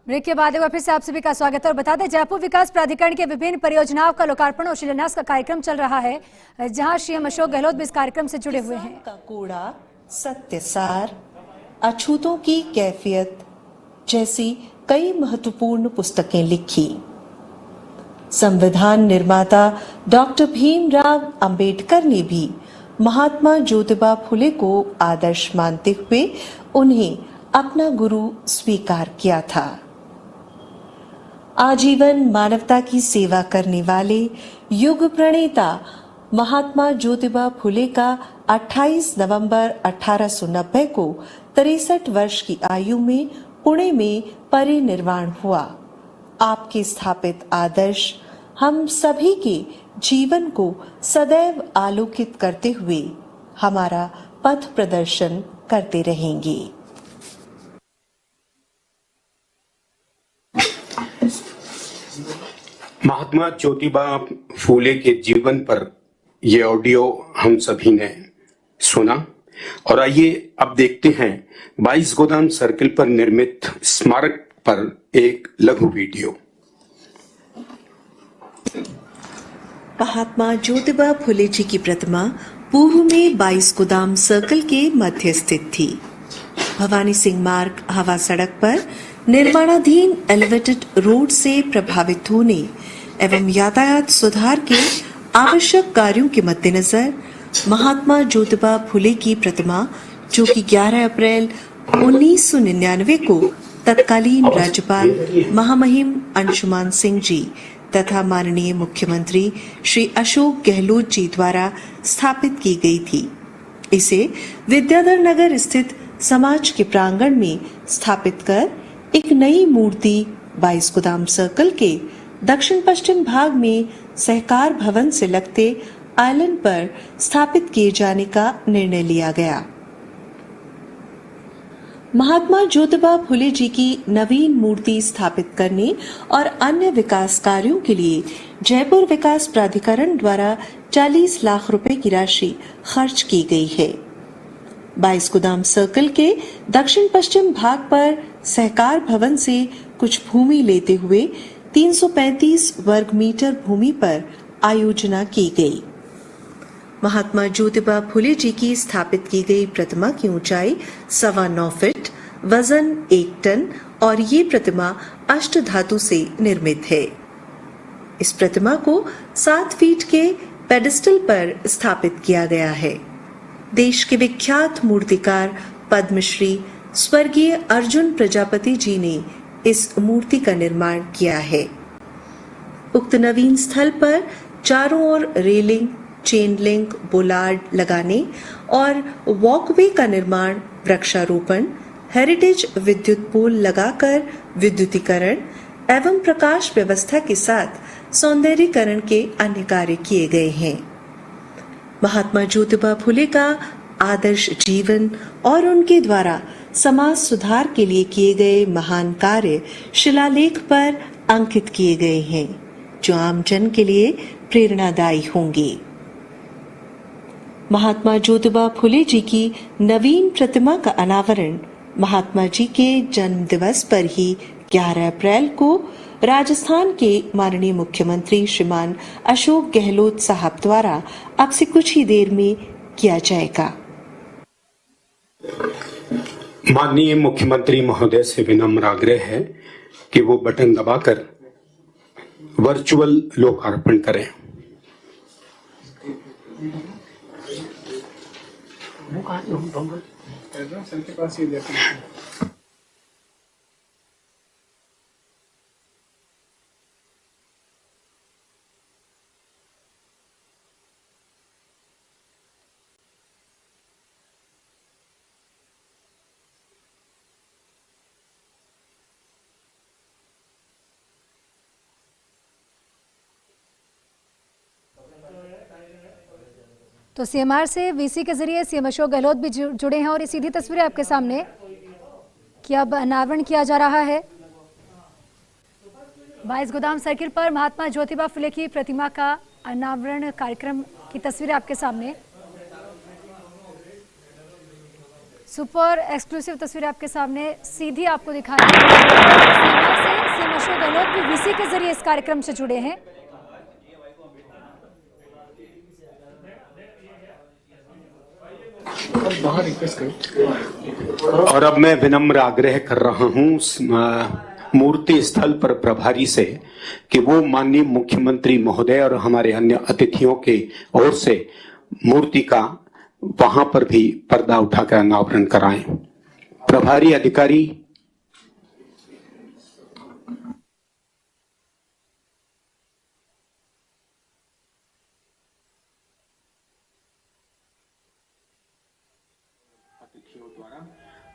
Break के बाद एक बार फिर से आप सभी का स्वागत है और बता दें जयपुर विकास प्राधिकरण के विभिन्न परियोजनाओं का लोकार्पण और शिलान्यास का कार्यक्रम चल रहा है, जहां सीएम अशोक गहलोत भी इस कार्यक्रम से जुड़े हुए हैं। का कूड़ा, सत्यसार, अछूतों की कैफियत जैसी कई महत्वपूर्ण पुस्तकें लिखी। संविधान निर्माता डॉक्टर भीमराव अंबेडकर ने भी महात्मा ज्योतिबा फुले को आदर्श मानते हुए उन्हें अपना गुरु स्वीकार किया था। आजीवन मानवता की सेवा करने वाले युग प्रणेता महात्मा ज्योतिबा फुले का 28 नवंबर 1890 को 63 वर्ष की आयु में पुणे में परिनिर्वाण हुआ। आपके स्थापित आदर्श हम सभी के जीवन को सदैव आलोकित करते हुए हमारा पथ प्रदर्शन करते रहेंगे। महात्मा ज्योतिबा फूले के जीवन पर ये ऑडियो हम सभी ने सुना और आइए अब देखते हैं 22 गोदाम सर्किल पर निर्मित स्मारक पर एक लघु वीडियो। महात्मा ज्योतिबा फुले जी की प्रतिमा पूर्व में 22 गोदाम सर्कल के मध्य स्थित थी। भवानी सिंह मार्ग हवा सड़क पर निर्माणाधीन एलिवेटेड रोड से प्रभावित होने एवं यातायात सुधार के आवश्यक कार्यों के मद्देनजर महात्मा ज्योतिबा फुले की प्रतिमा, जो कि 11 अप्रैल 1999 को तत्कालीन राज्यपाल महामहिम अंशुमान सिंह जी तथा माननीय मुख्यमंत्री श्री अशोक गहलोत जी द्वारा स्थापित की गई थी, इसे विद्याधर नगर स्थित समाज के प्रांगण में स्थापित कर एक नई मूर्ति 22 गोदाम सर्कल के दक्षिण पश्चिम भाग में सहकार भवन से लगते आइलैंड पर स्थापित किए जाने का निर्णय लिया गया। महात्मा ज्योतिबा फुले जी की नवीन मूर्ति स्थापित करने और अन्य विकास कार्यों के लिए जयपुर विकास प्राधिकरण द्वारा 40 लाख रुपए की राशि खर्च की गई है। 22 गोदाम सर्कल के दक्षिण पश्चिम भाग पर सहकार भवन से कुछ भूमि लेते हुए 335 वर्ग मीटर भूमि पर आयोजना की गई। महात्मा ज्योतिबा फुले जी की स्थापित की गई प्रतिमा की ऊंचाई 9.25 फीट, वजन 1 टन और ये प्रतिमा अष्ट धातु से निर्मित है। इस प्रतिमा को 7 फीट के पेडिस्टल पर स्थापित किया गया है। देश के विख्यात मूर्तिकार पद्मश्री स्वर्गीय अर्जुन प्रजापति जी ने इस मूर्ति का निर्माण किया है। उक्त नवीन स्थल पर चारों ओर रेलिंग, चेन लिंक, बोलार्ड लगाने और वॉकवे का निर्माण, वृक्षारोपण, हेरिटेज विद्युत पोल लगाकर विद्युतीकरण एवं प्रकाश व्यवस्था के साथ सौंदर्यीकरण के अन्य कार्य किए गए हैं। महात्मा ज्योतिबा फुले का आदर्श जीवन और उनके द्वारा समाज सुधार के लिए किए गए महान कार्य शिलालेख पर अंकित किए गए हैं, जो आम जन के लिए प्रेरणादायी होंगे। महात्मा ज्योतिबा फुले जी की नवीन प्रतिमा का अनावरण महात्मा जी के जन्म दिवस पर ही 11 अप्रैल को राजस्थान के माननीय मुख्यमंत्री श्रीमान अशोक गहलोत साहब द्वारा अब से कुछ ही देर में किया जाएगा। माननीय मुख्यमंत्री महोदय से विनम्र आग्रह है कि वो बटन दबाकर वर्चुअल लोकार्पण करें। तो सीएमआर से वीसी के जरिए सीएम अशोक गहलोत भी जुड़े हैं और ये सीधी तस्वीरें आपके सामने कि अब अनावरण किया जा रहा है। 22 गोदाम सर्किल पर महात्मा ज्योतिबा फुले की प्रतिमा का अनावरण कार्यक्रम की तस्वीरें आपके सामने। सुपर एक्सक्लूसिव तस्वीरें आपके सामने सीधी आपको दिखा रही है। इस कार्यक्रम से जुड़े हैं। और अब मैं विनम्र आग्रह कर रहा हूं मूर्ति स्थल पर प्रभारी से कि वो माननीय मुख्यमंत्री महोदय और हमारे अन्य अतिथियों के ओर से मूर्ति का वहां पर भी पर्दा उठाकर अनावरण कराएं। प्रभारी अधिकारी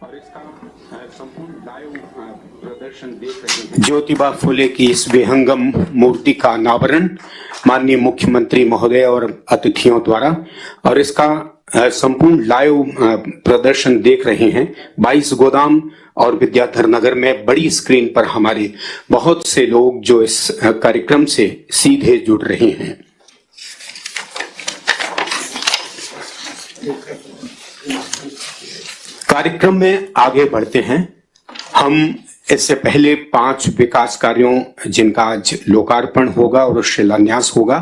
और इसका संपूर्ण लाइव प्रदर्शन देख रहे हैं। ज्योतिबा फुले की इस विहंगम मूर्ति का अनावरण माननीय मुख्यमंत्री महोदय और अतिथियों द्वारा, और इसका संपूर्ण लाइव प्रदर्शन देख रहे हैं 22 गोदाम और विद्याधर नगर में बड़ी स्क्रीन पर हमारे बहुत से लोग जो इस कार्यक्रम से सीधे जुड़ रहे हैं। कार्यक्रम में आगे बढ़ते हैं। हम इससे पहले 5 विकास कार्यों जिनका आज लोकार्पण होगा और शिलान्यास होगा,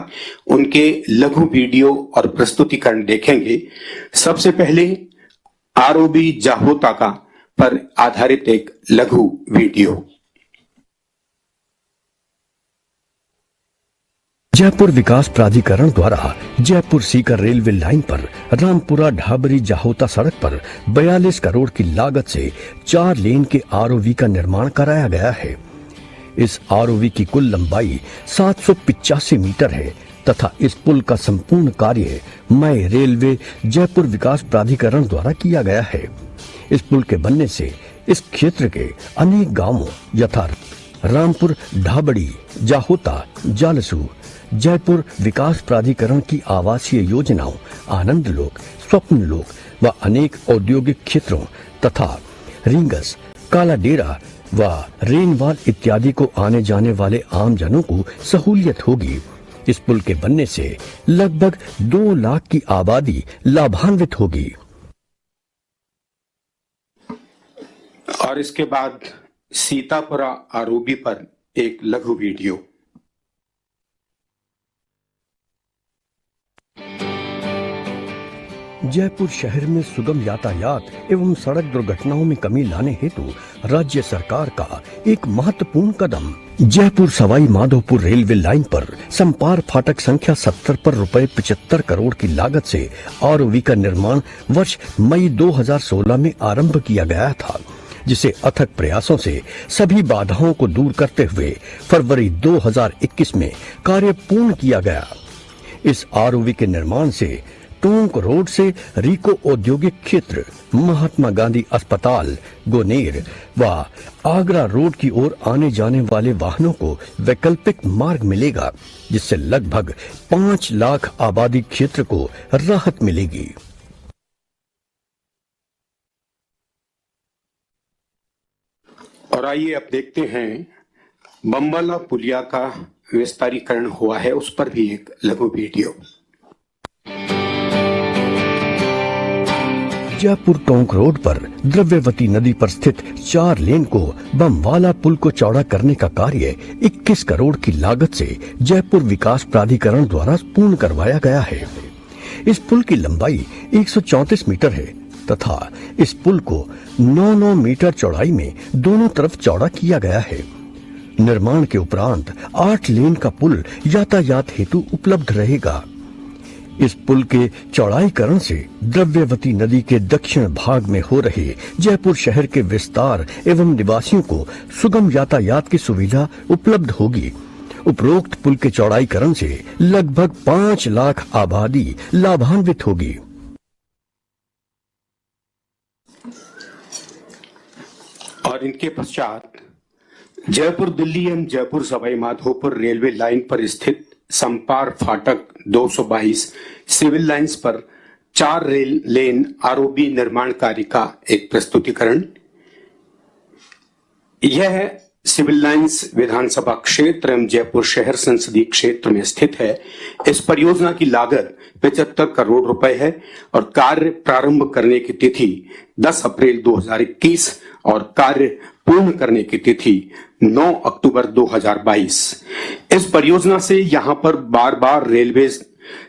उनके लघु वीडियो और प्रस्तुतिकरण देखेंगे। सबसे पहले आरओबी जाहोता का पर आधारित एक लघु वीडियो। जयपुर विकास प्राधिकरण द्वारा जयपुर सीकर रेलवे लाइन पर रामपुरा ढाबरी जाहोता सड़क पर 42 करोड़ की लागत से 4 लेन के आरओवी का निर्माण कराया गया है। इस आरओवी की कुल लंबाई 785 मीटर है तथा इस पुल का संपूर्ण कार्य मई रेलवे जयपुर विकास प्राधिकरण द्वारा किया गया है। इस पुल के बनने से इस क्षेत्र के अनेक गांवों यथा रामपुर ढाबड़ी जाहोता जालसू जयपुर विकास प्राधिकरण की आवासीय योजनाओं आनंद लोक स्वप्न लोक व अनेक औद्योगिक क्षेत्रों तथा रींगस काला डेरा व रेनवाल इत्यादि को आने जाने वाले आम जनों को सहूलियत होगी। इस पुल के बनने से लगभग 2 लाख की आबादी लाभान्वित होगी। और इसके बाद सीतापुरा आरओबी पर एक लघु वीडियो। जयपुर शहर में सुगम यातायात एवं सड़क दुर्घटनाओं में कमी लाने हेतु राज्य सरकार का एक महत्वपूर्ण कदम जयपुर सवाई माधोपुर रेलवे लाइन पर संपार फाटक संख्या 70 पर रुपए 75 करोड़ की लागत से आरओवी का निर्माण वर्ष मई 2016 में आरंभ किया गया था, जिसे अथक प्रयासों से सभी बाधाओं को दूर करते हुए फरवरी 2021 में कार्य पूर्ण किया गया। इस आरओवी के निर्माण से टोंक रोड से रीको औद्योगिक क्षेत्र, महात्मा गांधी अस्पताल, गोनेर व आगरा रोड की ओर आने जाने वाले वाहनों को वैकल्पिक मार्ग मिलेगा, जिससे लगभग 5 लाख आबादी क्षेत्र को राहत मिलेगी। और आइए अब देखते हैं बम्बाला पुलिया का विस्तारीकरण हुआ है, उस पर भी एक लघु वीडियो। जयपुर टोंक रोड पर द्रव्यवती नदी पर स्थित 4 लेन को बमवाला पुल को चौड़ा करने का कार्य 21 करोड़ की लागत से जयपुर विकास प्राधिकरण द्वारा पूर्ण करवाया गया है। इस पुल की लंबाई 134 मीटर है तथा इस पुल को 9-9 मीटर चौड़ाई में दोनों तरफ चौड़ा किया गया है। निर्माण के उपरांत 8 लेन का पुल यातायात हेतु उपलब्ध रहेगा। इस पुल के चौड़ाईकरण से द्रव्यवती नदी के दक्षिण भाग में हो रहे जयपुर शहर के विस्तार एवं निवासियों को सुगम यातायात की सुविधा उपलब्ध होगी। उपरोक्त पुल के चौड़ाईकरण से लगभग 5 लाख आबादी लाभान्वित होगी। और इनके पश्चात जयपुर दिल्ली एवं जयपुर सवाई माधोपुर रेलवे लाइन पर स्थित संपार फाटक 222 सिविल लाइंस पर 4 रेल लेन आरओबी निर्माण कार्य का एक प्रस्तुतिकरण। यह सिविल लाइंस विधानसभा क्षेत्र एवं जयपुर शहर संसदीय क्षेत्र में स्थित है। इस परियोजना की लागत 75 करोड़ रुपए है और कार्य प्रारंभ करने की तिथि 10 अप्रैल 2021 और कार्य पूर्ण करने की तिथि 9 अक्टूबर 2022। इस परियोजना से यहां पर बार बार रेलवे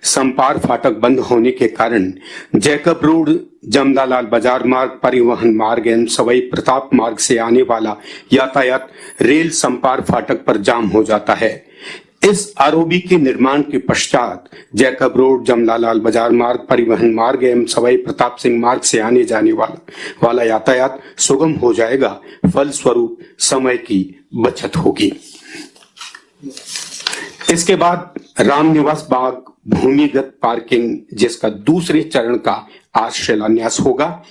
संपार फाटक बंद होने के कारण जैकब रोड, जमदालाल बाजार मार्ग, परिवहन मार्ग एवं सवाई प्रताप मार्ग से आने वाला यातायात रेल संपार फाटक पर जाम हो जाता है। इस आरओबी के निर्माण के पश्चात जैकब रोड, जमदालाल बाजार मार्ग, परिवहन मार्ग एवं सवाई प्रताप सिंह मार्ग से आने जाने वाला यातायात सुगम हो जाएगा। फलस्वरूप समय की बचत होगी। इसके बाद रामनिवास बाग भूमिगत पार्किंग, जिसका दूसरे चरण का आज शिलान्यास होगा।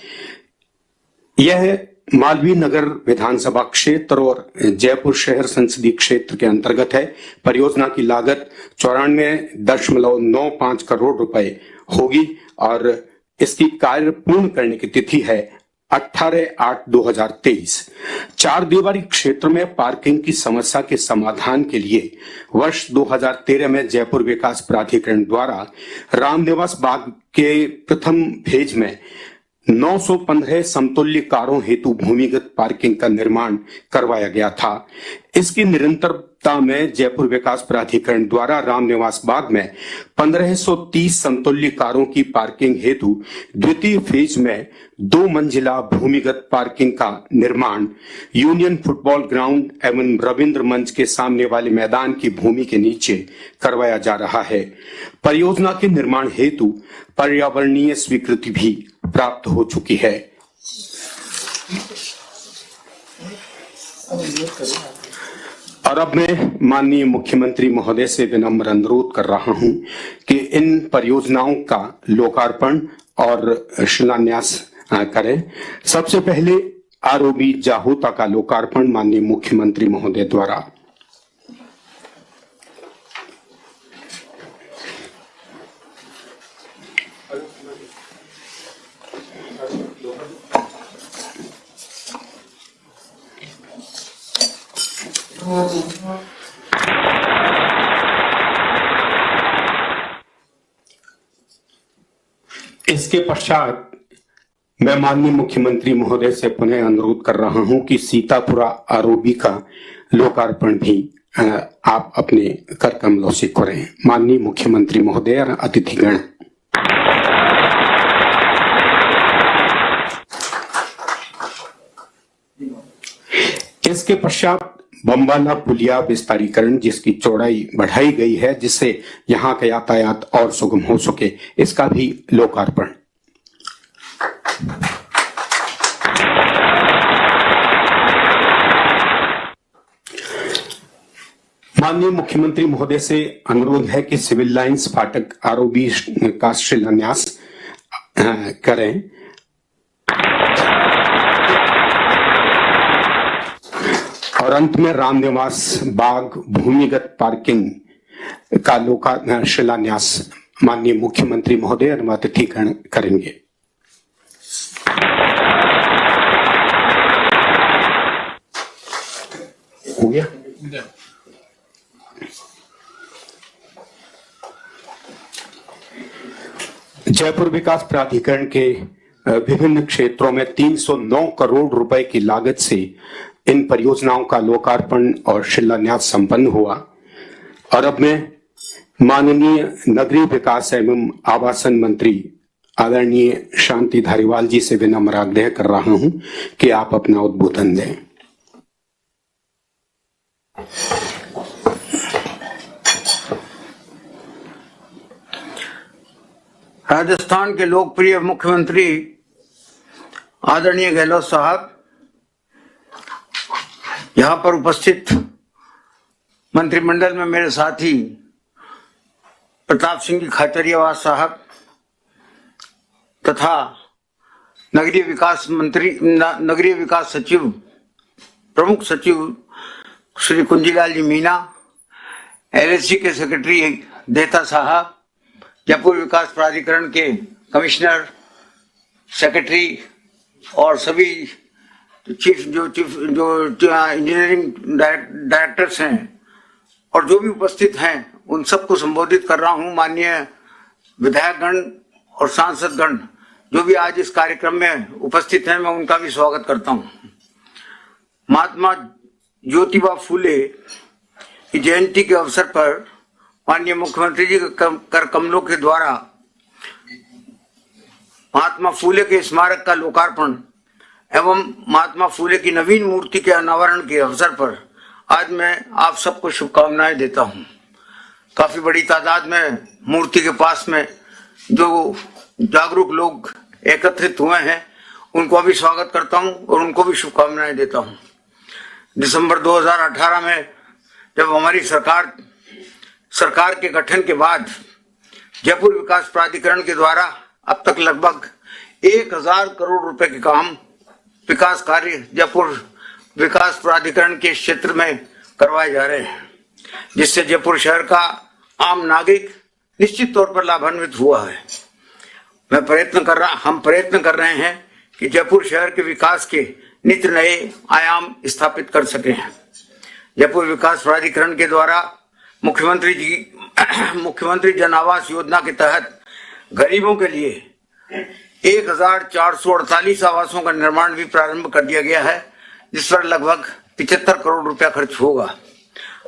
यह मालवीय नगर विधानसभा क्षेत्र और जयपुर शहर संसदीय क्षेत्र के अंतर्गत है। परियोजना की लागत 94.95 करोड़ रुपए होगी और इसकी कार्य पूर्ण करने की तिथि है 18/8/2023। चार दीवारी क्षेत्र में पार्किंग की समस्या के समाधान के लिए वर्ष 2013 में जयपुर विकास प्राधिकरण द्वारा रामनिवास बाग के प्रथम फेज में 915 समतुल्य कारों हेतु भूमिगत पार्किंग का निर्माण करवाया गया था। इसकी निरंतरता में जयपुर विकास प्राधिकरण द्वारा रामनिवास बाग में 1530 समतुल्य कारों की पार्किंग हेतु द्वितीय फेज में 2 मंजिला भूमिगत पार्किंग का निर्माण यूनियन फुटबॉल ग्राउंड एवं रविंद्र मंच के सामने वाले मैदान की भूमि के नीचे करवाया जा रहा है। परियोजना के निर्माण हेतु पर्यावरणीय स्वीकृति भी प्राप्त हो चुकी है। और अब मैं माननीय मुख्यमंत्री महोदय से विनम्र अनुरोध कर रहा हूं कि इन परियोजनाओं का लोकार्पण और शिलान्यास करें। सबसे पहले आरओबी जाहोता का लोकार्पण माननीय मुख्यमंत्री महोदय द्वारा। इसके पश्चात मैं माननीय मुख्यमंत्री महोदय से पुनः अनुरोध कर रहा हूं कि सीतापुरा आरओबी का लोकार्पण भी आप अपने कर कमलों से करें। माननीय मुख्यमंत्री महोदय और अतिथिगण, इसके पश्चात बम्बाला पुलिया विस्तारीकरण, जिसकी चौड़ाई बढ़ाई गई है जिससे यहां का यातायात और सुगम हो सके, इसका भी लोकार्पण। माननीय मुख्यमंत्री महोदय से अनुरोध है कि सिविल लाइंस फाटक आरओबी का शिलान्यास करें। और अंत में रामनिवास बाग भूमिगत पार्किंग का शिलान्यास माननीय मुख्यमंत्री महोदय और अतिथिगण करेंगे। हो गया? जयपुर विकास प्राधिकरण के विभिन्न क्षेत्रों में 309 करोड़ रुपए की लागत से इन परियोजनाओं का लोकार्पण और शिलान्यास संपन्न हुआ। और अब मैं माननीय नगरीय विकास एवं आवासन मंत्री आदरणीय शांति धारीवाल जी से विनम्र आग्रह कर रहा हूं कि आप अपना उद्बोधन दें। राजस्थान के लोकप्रिय मुख्यमंत्री आदरणीय गहलोत साहब, यहाँ पर उपस्थित मंत्रिमंडल में मेरे साथी प्रताप सिंह खाचरियावास साहब तथा नगरीय विकास सचिव, प्रमुख सचिव श्री कुंजीलाल जी मीना, एलएससी के सेक्रेटरी देता साहब, जयपुर विकास प्राधिकरण के कमिश्नर, सेक्रेटरी और सभी चीफ जो इंजीनियरिंग डायरेक्टर्स हैं और जो भी उपस्थित हैं, उन सबको संबोधित कर रहा हूं। माननीय विधायकगण और सांसदगण जो भी आज इस कार्यक्रम में उपस्थित हैं, मैं उनका भी स्वागत करता हूं। महात्मा ज्योतिबा फूले की जयंती के अवसर पर माननीय मुख्यमंत्री जी के कर कमलों के द्वारा महात्मा फूले के स्मारक का लोकार्पण एवं महात्मा फूले की नवीन मूर्ति के अनावरण के अवसर पर आज मैं आप सबको शुभकामनाएं देता हूं। काफी बड़ी तादाद में मूर्ति के पास में जो जागरूक लोग एकत्रित हुए हैं उनको भी स्वागत करता हूं और उनको भी शुभकामनाएं देता हूं। दिसंबर 2018 में जब हमारी सरकार के गठन के बाद जयपुर विकास प्राधिकरण के द्वारा अब तक लगभग 1000 करोड़ रुपए के काम विकास कार्य जयपुर विकास प्राधिकरण के क्षेत्र में करवाए जा रहे हैं, जिससे जयपुर शहर का आम नागरिक निश्चित तौर पर लाभान्वित हुआ है। हम प्रयत्न कर रहे हैं कि जयपुर शहर के विकास के नित नए आयाम स्थापित कर सके हैं। जयपुर विकास प्राधिकरण के द्वारा मुख्यमंत्री जन आवास योजना के तहत गरीबों के लिए 1448 आवासों का निर्माण भी प्रारंभ कर दिया गया है, जिस पर लगभग 75 करोड़ रुपया खर्च होगा।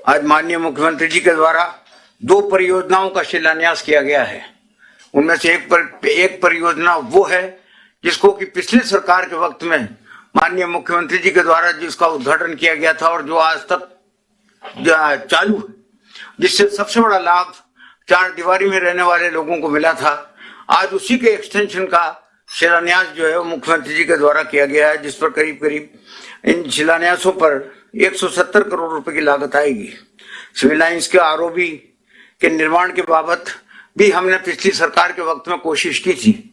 आज माननीय मुख्यमंत्री जी के द्वारा 2 परियोजनाओं का शिलान्यास किया गया है। उनमें से एक परियोजना वो है जिसको कि पिछली सरकार के वक्त में माननीय मुख्यमंत्री जी के द्वारा जिसका उद्घाटन किया गया था और जो आज तक चालू है, जिससे सबसे बड़ा लाभ 4 दीवारी में रहने वाले लोगों को मिला था। आज उसी के एक्सटेंशन का शिलान्यास जो है वो मुख्यमंत्री जी के द्वारा किया गया है, जिस पर करीब इन शिलान्यासों पर 170 करोड़ रुपए की लागत आएगी। सिविल लाइंस के आरओबी के निर्माण के बाबत भी हमने पिछली सरकार के वक्त में कोशिश की थी,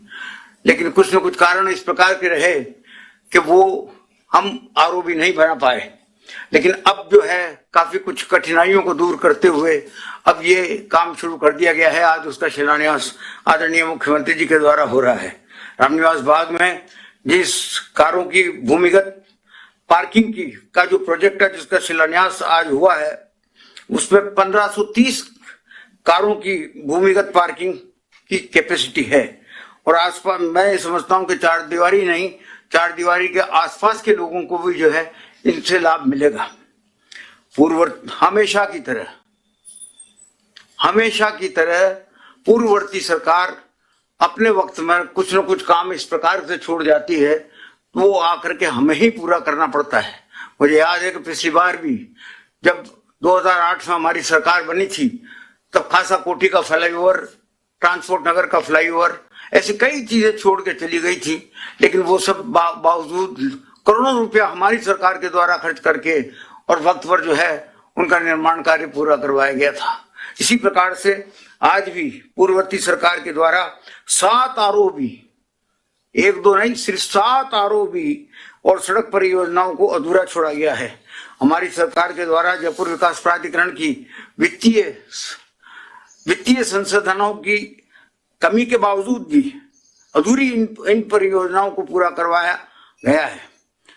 लेकिन कुछ न कुछ कारण इस प्रकार के रहे कि वो हम आरओबी नहीं बना पाए। लेकिन अब जो है काफी कुछ कठिनाइयों को दूर करते हुए अब ये काम शुरू कर दिया गया है। आज उसका शिलान्यास आदरणीय मुख्यमंत्री जी के द्वारा हो रहा है। रामनिवास बाग में जिस कारों की भूमिगत पार्किंग का जो प्रोजेक्ट है जिसका शिलान्यास आज हुआ है, उसमें 1530 कारों की भूमिगत पार्किंग की कैपेसिटी है। और आसपास मैं समझता हूं कि 4 दीवारी नहीं, 4 दीवारी के आसपास के लोगों को भी जो है इनसे लाभ मिलेगा। हमेशा की तरह पूर्ववर्ती सरकार अपने वक्त में कुछ न कुछ काम इस प्रकार से छोड़ जाती है, वो आकर के हमें ही पूरा करना पड़ता है। मुझे याद है कि पिछली बार भी जब 2008 में हमारी सरकार बनी थी तब खासा कोठी का फ्लाईओवर, ट्रांसपोर्ट नगर का फ्लाईओवर, ऐसी कई चीजें छोड़ के चली गई थी, लेकिन वो सब बावजूद करोड़ों रुपया हमारी सरकार के द्वारा खर्च करके और वक्त पर जो है उनका निर्माण कार्य पूरा करवाया गया था। इसी प्रकार से आज भी पूर्ववर्ती सरकार के द्वारा 7 आरओबी, 1-2 नहीं, सिर्फ 7 आरओबी और सड़क परियोजनाओं को अधूरा छोड़ा गया है। हमारी सरकार के द्वारा जयपुर विकास प्राधिकरण की वित्तीय संसाधनों की कमी के बावजूद भी अधूरी इन परियोजनाओं को पूरा करवाया गया है।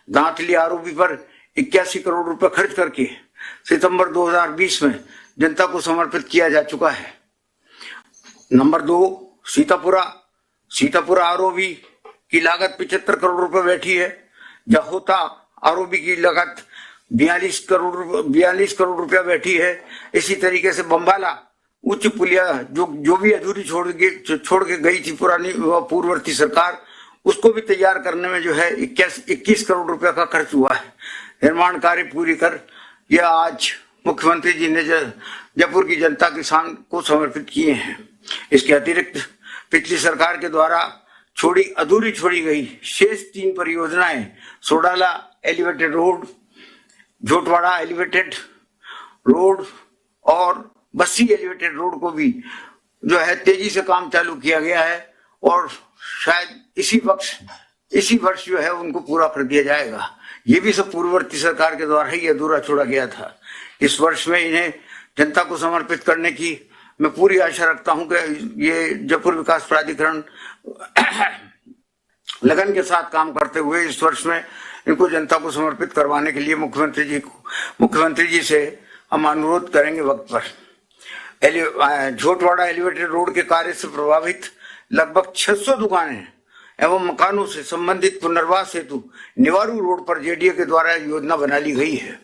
दांतली आरओबी पर 81 करोड़ रुपए खर्च करके सितंबर 2020 में जनता को समर्पित किया जा चुका है। नंबर 2, सीतापुरा आरओबी की लागत 75 करोड़ रुपए बैठी है। जहोता आरओबी की लागत 42 करोड़ रुपया बैठी है। इसी तरीके से बम्बाला उच्च पुलिया जो भी अधूरी छोड़ के गई थी पुरानी पूर्ववर्ती सरकार, उसको भी तैयार करने में जो है 21 करोड़ रुपया का खर्च हुआ है। निर्माण कार्य पूरी कर यह आज मुख्यमंत्री जी ने जयपुर की जनता किसान को समर्पित किए हैं। इसके अतिरिक्त पिछली सरकार के द्वारा अधूरी छोड़ी गई शेष 3 परियोजनाएं, Sodala elevated road, Jhotwara elevated road और बस्सी एलिवेटेड रोड को भी जो है तेजी से काम चालू किया गया है और शायद इसी वर्ष जो है उनको पूरा कर दिया जाएगा। ये भी सब पूर्ववर्ती सरकार के द्वारा ही अधूरा छोड़ा गया था। इस वर्ष में इन्हें जनता को समर्पित करने की मैं पूरी आशा रखता हूं कि ये जयपुर विकास प्राधिकरण लगन के साथ काम करते हुए इस वर्ष में इनको जनता को समर्पित करवाने के लिए मुख्यमंत्री जी से हम अनुरोध करेंगे वक्त पर। झोटवाड़ा एलिवेटेड रोड के कार्य से प्रभावित लगभग 600 दुकानें एवं मकानों से संबंधित पुनर्वास हेतु निवारू रोड पर जेडीए के द्वारा योजना बना ली गई है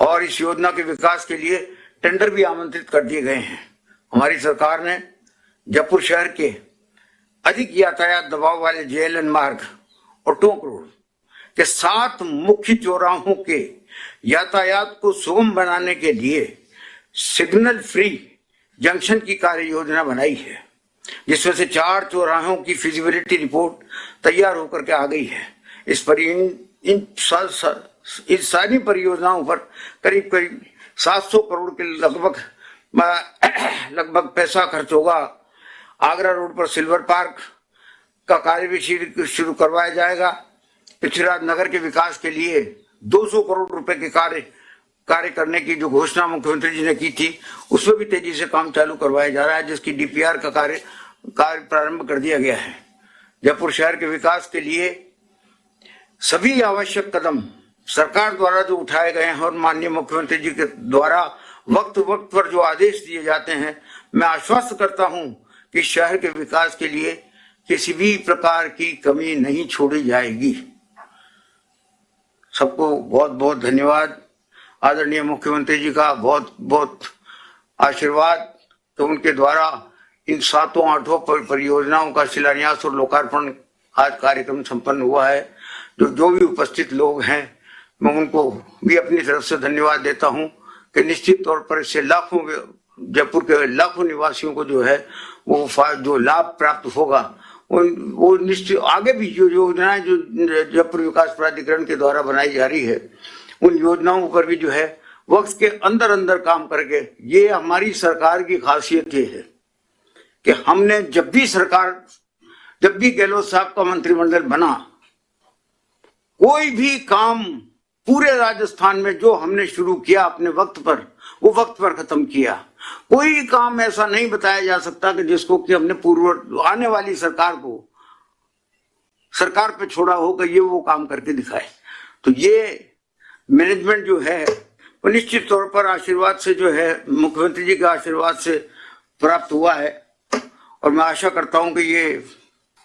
और इस योजना के विकास के लिए टेंडर भी आमंत्रित कर दिए गए हैं। हमारी सरकार ने जयपुर शहर के अधिक यातायात दबाव वाले जेएलएन मार्ग और टोंक रोड के 7 मुख्य चौराहों के यातायात को सुगम बनाने के लिए सिग्नल फ्री जंक्शन की कार्य योजना बनाई है, जिसमें से 4 चौराहों की फिजिबिलिटी रिपोर्ट तैयार होकर के आ गई है। इन सारी परियोजनाओं पर करीब 700 करोड़ के लगभग पैसा खर्च होगा। आगरा रोड पर सिल्वर पार्क का कार्य भी शुरू करवाया जाएगा। पृथ्वीराज नगर के विकास के लिए 200 करोड़ रुपए के कार्य करने की जो घोषणा मुख्यमंत्री जी ने की थी, उसमें भी तेजी से काम चालू करवाया जा रहा है, जिसकी डीपीआर का कार्य प्रारंभ कर दिया गया है। जयपुर शहर के विकास के लिए सभी आवश्यक कदम सरकार द्वारा जो उठाए गए हैं और माननीय मुख्यमंत्री जी के द्वारा वक्त वक्त पर जो आदेश दिए जाते हैं, मैं आश्वस्त करता हूं कि शहर के विकास के लिए किसी भी प्रकार की कमी नहीं छोड़ी जाएगी। सबको बहुत बहुत धन्यवाद। आदरणीय मुख्यमंत्री जी का बहुत बहुत आशीर्वाद तो उनके द्वारा इन 7-8 परियोजनाओं का शिलान्यास और लोकार्पण आज कार्यक्रम संपन्न हुआ है। जो भी उपस्थित लोग हैं, मैं उनको भी अपनी तरफ से धन्यवाद देता हूं कि निश्चित तौर पर इससे जयपुर के लाखों निवासियों को जो है वो जो लाभ प्राप्त होगा, वो निश्चित आगे भी जो योजनाएं जो जयपुर विकास प्राधिकरण के द्वारा बनाई जा रही है, उन योजनाओं पर भी जो है वक्त के अंदर अंदर काम करके, ये हमारी सरकार की खासियत ये है कि हमने जब भी गहलोत साहब का मंत्रिमंडल बना, कोई भी काम पूरे राजस्थान में जो हमने शुरू किया अपने वक्त पर, वो वक्त पर खत्म किया। कोई काम ऐसा नहीं बताया जा सकता कि जिसको कि हमने आने वाली सरकार पे छोड़ा हो कि ये वो काम करके दिखाए। तो ये मैनेजमेंट जो है वो निश्चित तौर पर आशीर्वाद से जो है, मुख्यमंत्री जी के आशीर्वाद से प्राप्त हुआ है और मैं आशा करता हूं कि ये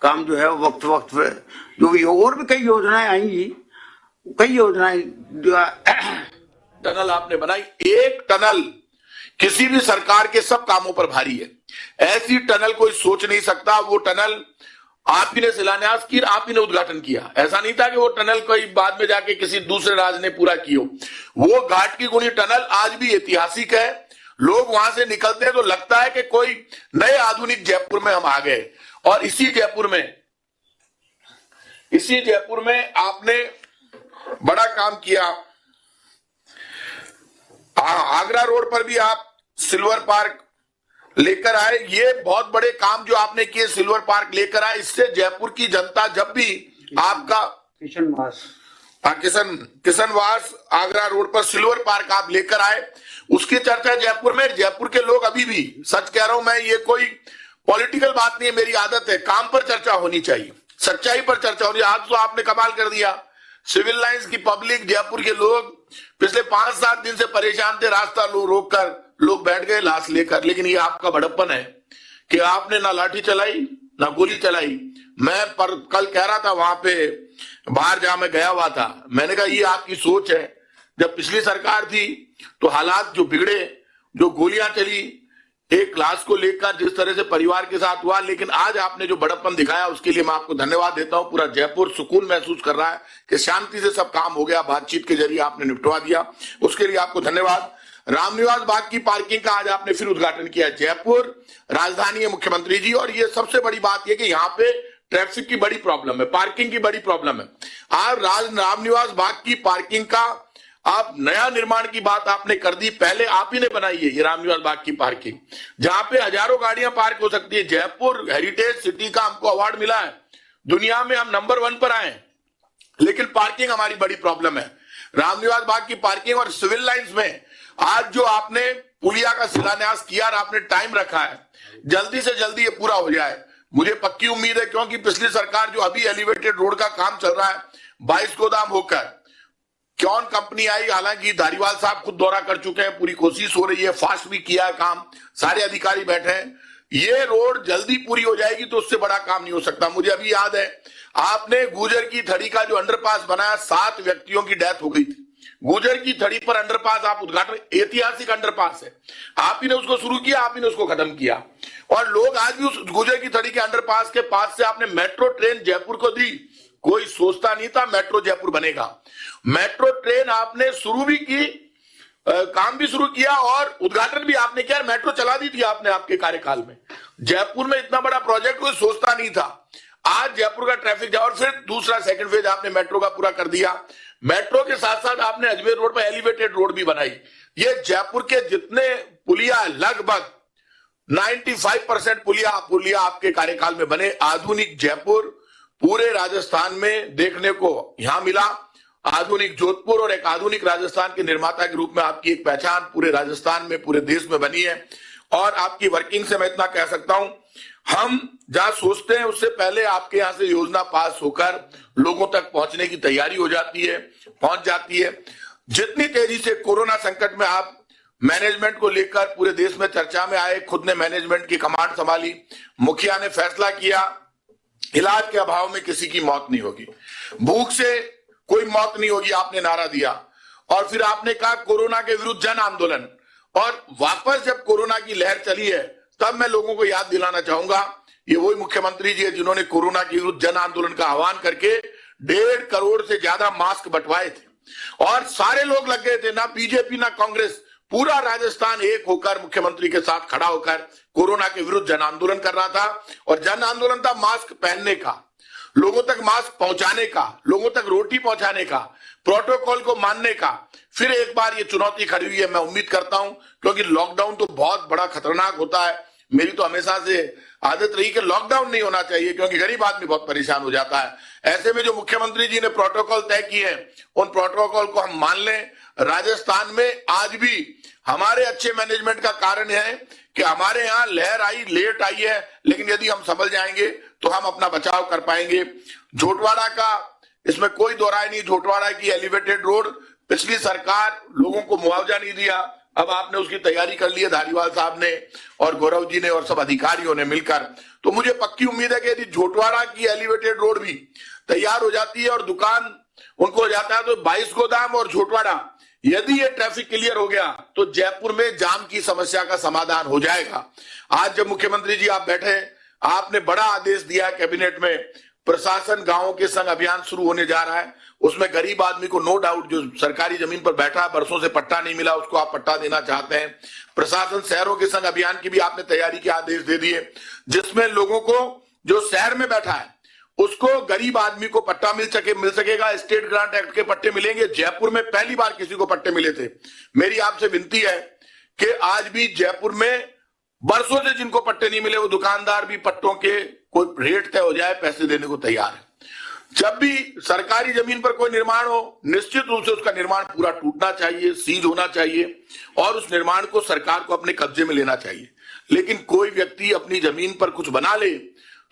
काम जो है वो वक्त पे जो भी और भी कई योजनाएं आएंगी, कई योजनाएं टनल आपने बनाई। एक टनल किसी भी सरकार के सब कामों पर भारी है। ऐसी टनल कोई सोच नहीं सकता। वो टनल आप ही ने शिलान्यास की, आप ही ने उद्घाटन किया। ऐसा नहीं था कि वो टनल कोई बाद में जाके किसी दूसरे राज्य ने पूरा किया। वो घाट की गुनी टनल आज भी ऐतिहासिक है। लोग वहां से निकलते हैं तो लगता है कि कोई नए आधुनिक जयपुर में हम आ गए। और इसी जयपुर में आपने बड़ा काम किया। आगरा रोड पर भी आप सिल्वर पार्क लेकर आए। ये बहुत बड़े काम जो आपने किए, सिल्वर पार्क लेकर आए। इससे जयपुर की जनता जब भी आपका किशनवास आगरा रोड पर सिल्वर पार्क आप लेकर आए, उसकी चर्चा जयपुर में, जयपुर के लोग अभी भी, सच कह रहा हूं मैं, ये कोई पॉलिटिकल बात नहीं है, मेरी आदत है, काम पर चर्चा होनी चाहिए, सच्चाई पर चर्चा होनी चाहिए। आज तो आपने कमाल कर दिया। सिविल लाइंस की पब्लिक, जयपुर के लोग पिछले 5-7 दिन से परेशान थे, रास्ता रोक कर लोग बैठ गए लाश लेकर। लेकिन ये आपका बड़प्पन है कि आपने ना लाठी चलाई ना गोली चलाई। मैं पर कल कह रहा था वहां पे बाहर जहां मैं गया हुआ था, मैंने कहा ये आपकी सोच है। जब पिछली सरकार थी तो हालात जो बिगड़े, जो गोलियां चली, एक लाश को लेकर जिस तरह से परिवार के साथ हुआ, लेकिन आज आपने जो बड़प्पन दिखाया उसके लिए मैं आपको धन्यवाद देता हूं। पूरा जयपुर सुकून महसूस कर रहा है कि शांति से सब काम हो गया, बातचीत के जरिए आपने निपटवा दिया, उसके लिए आपको धन्यवाद। रामनिवास बाग की पार्किंग का आज आपने फिर उद्घाटन किया। जयपुर राजधानी है मुख्यमंत्री जी, और ये सबसे बड़ी बात यह कि यहाँ पे ट्रैफिक की बड़ी प्रॉब्लम है, पार्किंग की बड़ी प्रॉब्लम है। आज रामनिवास बाग की पार्किंग का आप नया निर्माण की बात आपने कर दी। पहले आप ही ने बनाई है ये रामनिवास बाग की पार्किंग, जहां पे हजारों गाड़ियां पार्क हो सकती है। जयपुर हेरिटेज सिटी का हमको अवार्ड मिला है, दुनिया में हम नंबर 1 पर आए, लेकिन पार्किंग हमारी बड़ी प्रॉब्लम है। रामनिवास बाग की पार्किंग और सिविल लाइंस में आज जो आपने पुलिया का शिलान्यास किया और आपने टाइम रखा है, जल्दी से जल्दी ये पूरा हो जाए। मुझे पक्की उम्मीद है, क्योंकि पिछली सरकार जो अभी एलिवेटेड रोड का काम चल रहा है 22 गोदाम होकर, कौन कंपनी आई, हालांकि धारीवाल साहब खुद दौरा कर चुके हैं, पूरी कोशिश हो रही है, फास्ट भी किया है काम, सारे अधिकारी बैठे हैं। ये रोड जल्दी पूरी हो जाएगी तो उससे बड़ा काम नहीं हो सकता। मुझे अभी याद है, आपने गुजर की थड़ी का जो अंडरपास बनाया, 7 व्यक्तियों की डेथ हो गई थी। गुजर की थड़ी पर अंडरपास आप उद्घाटन, ऐतिहासिक अंडरपास है, आप ही ने उसको शुरू किया, आप ही ने उसको खत्म किया, और लोग आज भी उस गुजर की थड़ी के अंडरपास के पास से आपने मेट्रो ट्रेन जयपुर को दी। कोई सोचता नहीं था मेट्रो जयपुर बनेगा। मेट्रो ट्रेन आपने शुरू भी की, काम भी शुरू किया और उद्घाटन भी आपने किया, मेट्रो चला दी थी आपने आपके कार्यकाल में। जयपुर में इतना बड़ा प्रोजेक्ट कोई सोचता नहीं था। आज जयपुर का ट्रैफिक जाम, और फिर दूसरा सेकंड फेज आपने मेट्रो का पूरा कर दिया। मेट्रो के साथ साथ आपने अजमेर रोड पर एलिवेटेड रोड भी बनाई। ये जयपुर के जितने पुलिया, लगभग 95% पुलिया आपके कार्यकाल में बने। आधुनिक जयपुर पूरे राजस्थान में देखने को यहां मिला। आधुनिक जोधपुर और एक आधुनिक राजस्थान के निर्माता के रूप में आपकी एक पहचान पूरे राजस्थान में, पूरे देश में बनी है। और आपकी वर्किंग से मैं इतना कह सकता हूं, हम जहां सोचते हैं उससे पहले आपके यहां से योजना पास होकर लोगों तक पहुंचने की तैयारी हो जाती है, पहुंच जाती है। जितनी तेजी से कोरोना संकट में आप मैनेजमेंट को लेकर पूरे देश में चर्चा में आए, खुद ने मैनेजमेंट की कमांड संभाली, मुखिया ने फैसला किया इलाज के अभाव में किसी की मौत नहीं होगी, भूख से कोई मौत नहीं होगी, आपने नारा दिया। और फिर आपने कहा कोरोना के विरुद्ध जन आंदोलन, और वापस जब कोरोना की लहर चली है तब मैं लोगों को याद दिलाना चाहूंगा, ये वही मुख्यमंत्री जी है जिन्होंने कोरोना के विरुद्ध जन आंदोलन का आह्वान करके 1.5 करोड़ से ज्यादा मास्क बंटवाए थे और सारे लोग लग गए थे, ना बीजेपी ना कांग्रेस, पूरा राजस्थान एक होकर मुख्यमंत्री के साथ खड़ा होकर कोरोना के विरुद्ध जन आंदोलन कर रहा था। और जन आंदोलन था मास्क पहनने का, लोगों तक मास्क पहुंचाने का, लोगों तक रोटी पहुंचाने का, प्रोटोकॉल को मानने का। फिर एक बार ये चुनौती खड़ी हुई है, मैं उम्मीद करता हूं, क्योंकि लॉकडाउन तो बहुत बड़ा खतरनाक होता है। मेरी तो हमेशा से आदत रही कि लॉकडाउन नहीं होना चाहिए, क्योंकि गरीब आदमी बहुत परेशान हो जाता है। ऐसे में जो मुख्यमंत्री जी ने प्रोटोकॉल तय किए हैं, उन प्रोटोकॉल को हम मान लें। राजस्थान में आज भी हमारे अच्छे मैनेजमेंट का कारण है कि हमारे यहाँ लहर आई, लेट आई है, लेकिन यदि हम संभल जाएंगे तो हम अपना बचाव कर पाएंगे। झोटवाड़ा का इसमें कोई दो राय नहीं, झोटवाड़ा की एलिवेटेड रोड पिछली सरकार लोगों को मुआवजा नहीं दिया, अब आपने उसकी तैयारी कर ली है धारीवाल साहब ने और गौरव जी ने और सब अधिकारियों ने मिलकर। तो मुझे पक्की उम्मीद है कि यदि झोटवाड़ा की एलिवेटेड रोड भी तैयार हो जाती है और दुकान उनको हो जाता है, तो 22 गोदाम और झोटवाड़ा, यदि ये ट्रैफिक क्लियर हो गया तो जयपुर में जाम की समस्या का समाधान हो जाएगा। आज जब मुख्यमंत्री जी आप बैठे, आपने बड़ा आदेश दिया कैबिनेट में, प्रशासन गांवों के संग अभियान शुरू होने जा रहा है। उसमें गरीब आदमी को नो डाउट, जो सरकारी जमीन पर बैठा है, बरसों से पट्टा नहीं मिला, उसको आप पट्टा देना चाहते हैं। प्रशासन शहरों के संग अभियान की भी आपने तैयारी के आदेश दे दिए, जिसमें लोगों को जो शहर में बैठा है उसको, गरीब आदमी को पट्टा मिल सकेगा। स्टेट ग्रांट एक्ट के पट्टे मिलेंगे। जयपुर में पहली बार किसी को पट्टे मिले थे। मेरी आपसे विनती है कि आज भी जयपुर में बरसों से जिनको पट्टे नहीं मिले, वो दुकानदार भी पट्टों के कोई रेट तय हो जाए, पैसे देने को तैयार है। जब भी सरकारी जमीन पर कोई निर्माण हो, निश्चित रूप से उसका निर्माण पूरा टूटना चाहिए, सीज होना चाहिए और उस निर्माण को सरकार को अपने कब्जे में लेना चाहिए। लेकिन कोई व्यक्ति अपनी जमीन पर कुछ बना ले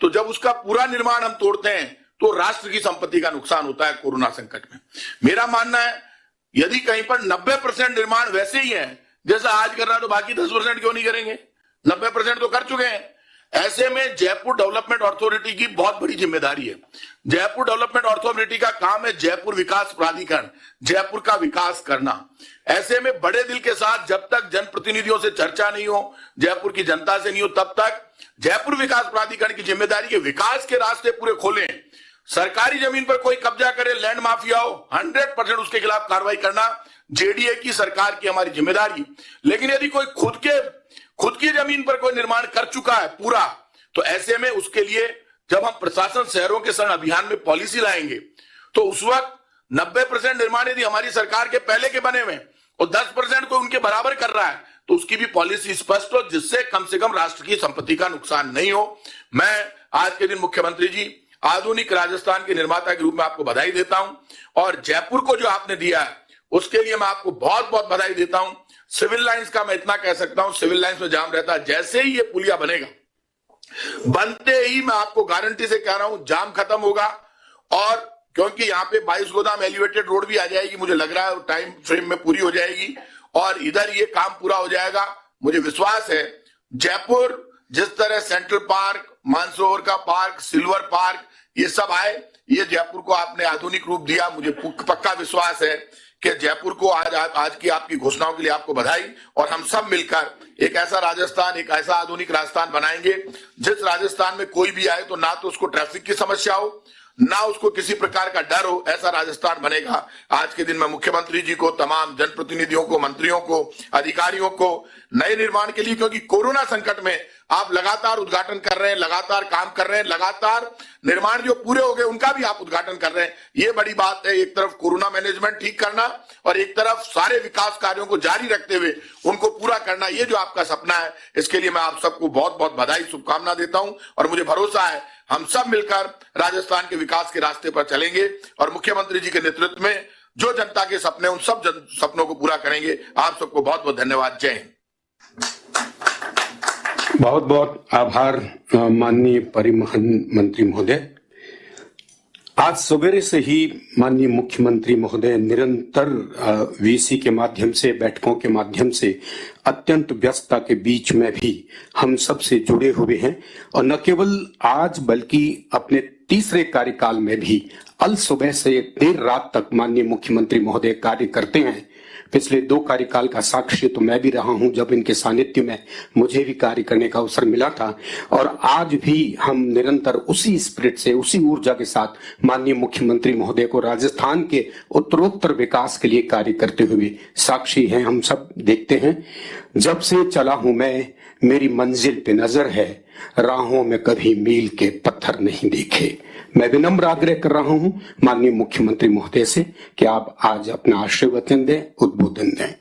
तो जब उसका पूरा निर्माण हम तोड़ते हैं तो राष्ट्र की संपत्ति का नुकसान होता है। कोरोना संकट में मेरा मानना है, यदि कहीं पर 90% निर्माण वैसे ही है जैसा आज कर रहा है, तो बाकी 10% क्यों नहीं करेंगे? 90% तो कर चुके हैं। ऐसे में जयपुर डेवलपमेंट अथॉरिटी की बहुत बड़ी जिम्मेदारी है। जयपुर डेवलपमेंट अथॉरिटी का काम है जयपुर विकास प्राधिकरण, जयपुर का विकास करना। ऐसे में बड़े दिल के साथ जब तक जनप्रतिनिधियों से चर्चा नहीं हो, जयपुर की जनता से नहीं हो, तब तक जयपुर विकास प्राधिकरण की जिम्मेदारी के विकास के रास्ते पूरे खोलें। सरकारी जमीन पर कोई कब्जा करे, लैंड माफिया हो, 100% उसके खिलाफ कार्रवाई करना जेडीए की सरकार की हमारी जिम्मेदारी। लेकिन यदि कोई खुद की जमीन पर कोई निर्माण कर चुका है पूरा, तो ऐसे में उसके लिए जब हम प्रशासन शहरों के संग अभियान में पॉलिसी लाएंगे, तो उस वक्त 90% निर्माण यदि हमारी सरकार के पहले के बने हुए और 10% को उनके बराबर कर रहा है, तो उसकी भी पॉलिसी स्पष्ट हो, जिससे कम से कम राष्ट्र की संपत्ति का नुकसान नहीं हो। मैं आज के दिन मुख्यमंत्री जी, आधुनिक राजस्थान के निर्माता के रूप में आपको बधाई देता हूं और जयपुर को जो आपने दिया है उसके लिए मैं आपको बहुत बहुत बधाई देता हूं। सिविल लाइंस का मैं इतना कह सकता हूं, सिविल लाइंस में जाम रहता है, जैसे ही ये पुलिया बनेगा, बनते ही मैं आपको गारंटी से कह रहा हूं जाम खत्म होगा। और क्योंकि यहाँ पे 22 गोदाम एलिवेटेड रोड भी आ जाएगी, मुझे लग रहा है टाइम फ्रेम में पूरी हो जाएगी और इधर ये काम पूरा हो जाएगा। मुझे विश्वास है जयपुर जिस तरह सेंट्रल पार्क, मानसरोवर का पार्क, सिल्वर पार्क, ये सब आए, ये जयपुर को आपने आधुनिक रूप दिया। मुझे पक्का विश्वास है कि जयपुर को आज की आपकी घोषणाओं के लिए आपको बधाई, और हम सब मिलकर एक ऐसा राजस्थान, एक ऐसा आधुनिक राजस्थान बनाएंगे जिस राजस्थान में कोई भी आए तो ना तो उसको ट्रैफिक की समस्या हो, ना उसको किसी प्रकार का डर हो। ऐसा राजस्थान बनेगा। आज के दिन मैं मुख्यमंत्री जी को, तमाम जनप्रतिनिधियों को, मंत्रियों को, अधिकारियों को नए निर्माण के लिए, क्योंकि कोरोना संकट में आप लगातार उद्घाटन कर रहे हैं, लगातार काम कर रहे हैं, लगातार निर्माण जो पूरे हो गए उनका भी आप उद्घाटन कर रहे हैं। ये बड़ी बात है। एक तरफ कोरोना मैनेजमेंट ठीक करना और एक तरफ सारे विकास कार्यों को जारी रखते हुए उनको पूरा करना, ये जो आपका सपना है, इसके लिए मैं आप सबको बहुत बहुत बधाई, शुभकामना देता हूं। और मुझे भरोसा है हम सब मिलकर राजस्थान के विकास के रास्ते पर चलेंगे और मुख्यमंत्री जी के नेतृत्व में जो जनता के सपने, उन सब सपनों को पूरा करेंगे। आप सबको बहुत बहुत धन्यवाद। जय हिंद। बहुत बहुत आभार माननीय परिवहन मंत्री महोदय। आज सवेरे से ही माननीय मुख्यमंत्री महोदय निरंतर वीसी के माध्यम से, बैठकों के माध्यम से, अत्यंत व्यस्तता के बीच में भी हम सब से जुड़े हुए हैं, और न केवल आज बल्कि अपने तीसरे कार्यकाल में भी अल सुबह से देर रात तक माननीय मुख्यमंत्री महोदय कार्य करते हैं। पिछले 2 कार्यकाल का साक्षी तो मैं भी रहा हूं, जब इनके सानिध्य में मुझे भी कार्य करने का अवसर मिला था, और आज भी हम निरंतर उसी स्पिरिट से, उसी ऊर्जा के साथ माननीय मुख्यमंत्री महोदय को राजस्थान के उत्तरोत्तर विकास के लिए कार्य करते हुए साक्षी हैं। हम सब देखते हैं, जब से चला हूं मैं, मेरी मंजिल पे नजर है, राहों में कभी मील के पत्थर नहीं देखे। मैं विनम्र आग्रह कर रहा हूं माननीय मुख्यमंत्री महोदय से कि आप आज अपना आशीर्वचन दें, उद्बोधन दें।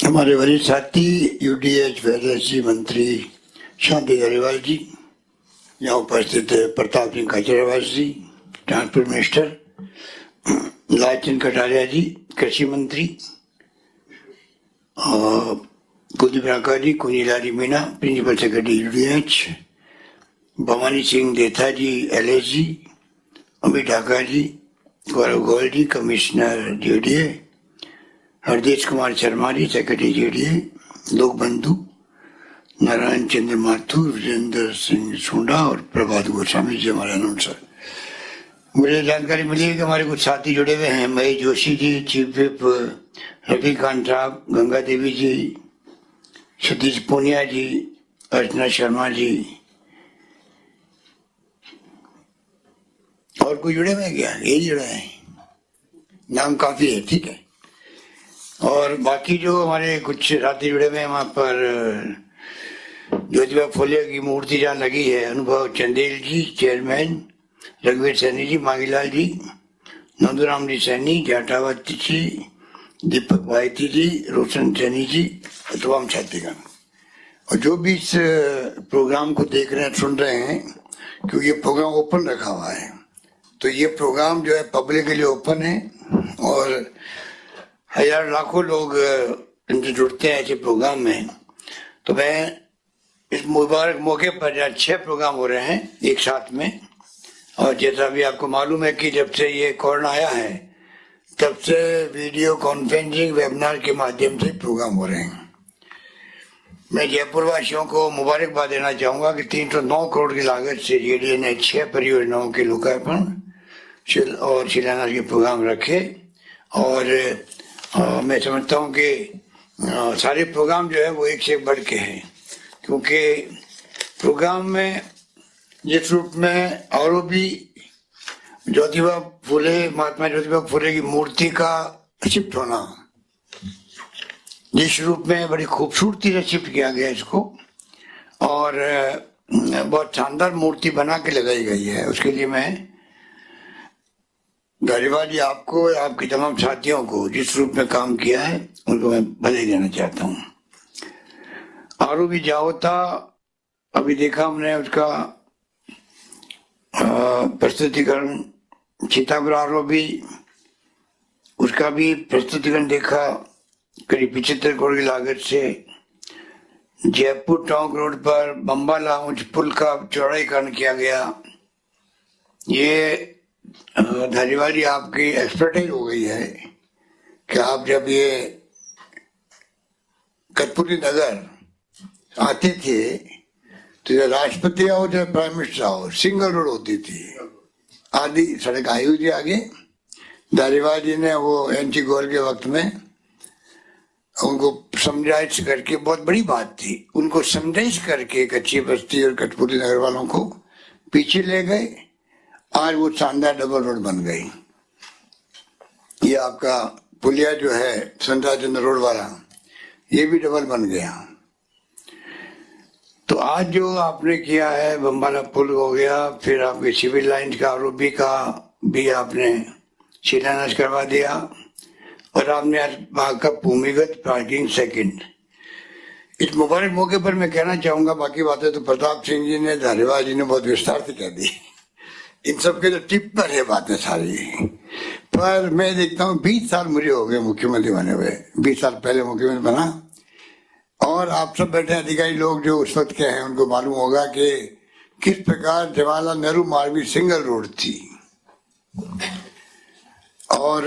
हमारे वरिष्ठ साथी यूडीएच फेडरेशन मंत्री शांति धारीवाल जी, यहाँ उपस्थित प्रताप सिंह खाचरियावास जी, ट्रांसपोर्ट मिनिस्टर लालचंद कटारिया जी, कृषि मंत्री, Kuldeep Ranka ji, Kunjilal Meena, principal secretary UDH, Bhawani Singh Detha ji, LSG, Amit Dhaka ji, Gaurav Goyal ji, commissioner UDA, Hardesh Kumar Sharma ji, secretary UDA, Lok Bandhu Narayan चंद्र माथुर, विजेंद्र सिंह सुंडा और प्रभात गोस्वामी जी हमारे अनाउंसर। मुझे जानकारी मिली है कि हमारे कुछ साथी जुड़े हुए हैं। महेश जोशी जी, चीफ विप रफीकांत साहब, गंगा देवी जी, सतीश पूनिया जी, अर्चना शर्मा जी, और कोई जुड़े हुए क्या? ये जुड़े हैं, नाम काफी है, ठीक है। और बाकी जो हमारे कुछ साथी जुड़े हुए हैं, वहां पर ज्योतिबा फुले की मूर्ति जहाँ लगी है, अनुभव चंदेल जी चेयरमैन, रघुवीर सैनी जी, मांगीलाल जी, नंदूराम जी सैनी, जाटावत जी, दीपक भाईती जी, रोशन सैनी जी, तमाम साथीगण, और जो भी इस प्रोग्राम को देख रहे हैं, सुन रहे हैं, क्योंकि ये प्रोग्राम ओपन रखा हुआ है, तो ये प्रोग्राम जो है पब्लिक के लिए ओपन है, और हजार लाखों लोग इनसे जुड़ते हैं ऐसे प्रोग्राम में। तो मैं इस मुबारक मौके पर जहाँ 6 प्रोग्राम हो रहे हैं एक साथ में, और जैसा भी आपको मालूम है कि जब से ये कोरोना आया है तब से वीडियो कॉन्फ्रेंसिंग वेबिनार के माध्यम से प्रोग्राम हो रहे हैं। मैं जयपुर वासियों को मुबारकबाद देना चाहूंगा कि 309 करोड़ की लागत से जेडीए ने 6 परियोजनाओं के लोकार्पण और शिलान्यास के प्रोग्राम रखे, और मैं समझता हूं कि सारे प्रोग्राम जो है वो एक से बढ़ के हैं, क्योंकि प्रोग्राम में जिस रूप में और भी ज्योतिबा फुले, महात्मा ज्योतिबा फुले की मूर्ति का शिफ्ट होना, जिस रूप में बड़ी खूबसूरती से शिफ्ट किया गया इसको, और बहुत शानदार मूर्ति बना के लगाई गई है, उसके लिए मैं धारीवाल जी आपको, आपके तमाम साथियों को जिस रूप में काम किया है उनको मैं बधाई देना चाहता हूँ। आरोबी जाओता अभी देखा हमने उसका प्रस्तुतिकरण, सीतापुर आरोबी उसका भी प्रस्तुतिकरण देखा, करीब 75 करोड़ की लागत से। जयपुर टोंक रोड पर बम्बा लाउंज पुल का चौड़ाईकरण किया गया। ये धारीवाल जी आपकी एक्सपर्टाइज हो गई है कि आप जब ये कठपुतली नगर आते थे तो चाहे राष्ट्रपति आओ चाहे प्राइम मिनिस्टर आओ, सिंगल रोड होती थी। आधी सड़क आई हुई थी आगे। धारीवाल जी ने वो एनटी गोयल के वक्त में उनको समझाइश करके, बहुत बड़ी बात थी, उनको समझाइश करके कच्ची बस्ती और कठपुतली नगर वालों को पीछे ले गए। आज वो शानदार डबल रोड बन गई। ये आपका पुलिया जो है संतराचंद्र रोड वाला, ये भी डबल बन गया। तो आज जो आपने किया है, बम्बाला पुल हो गया, फिर आपके सिविल लाइन्स का आरओबी का भी आपने शिलान्यास करवा दिया, और आपने आज वहां का भूमिगत पार्किंग सेकंड। इस मुबारक मौके पर मैं कहना चाहूंगा, बाकी बातें तो प्रताप सिंह जी ने, धारीवाल जी ने बहुत विस्तार से कह दी। इन सब के तो टिप पर है बातें सारी। पर मैं देखता हूँ 20 साल मुझे हो गए मुख्यमंत्री बने हुए, 20 साल पहले मुख्यमंत्री बना। और आप सब बैठे अधिकारी लोग जो उस वक्त के हैं, उनको मालूम होगा कि किस प्रकार जवाहरलाल नेहरू मार्ग भी सिंगल रोड थी। और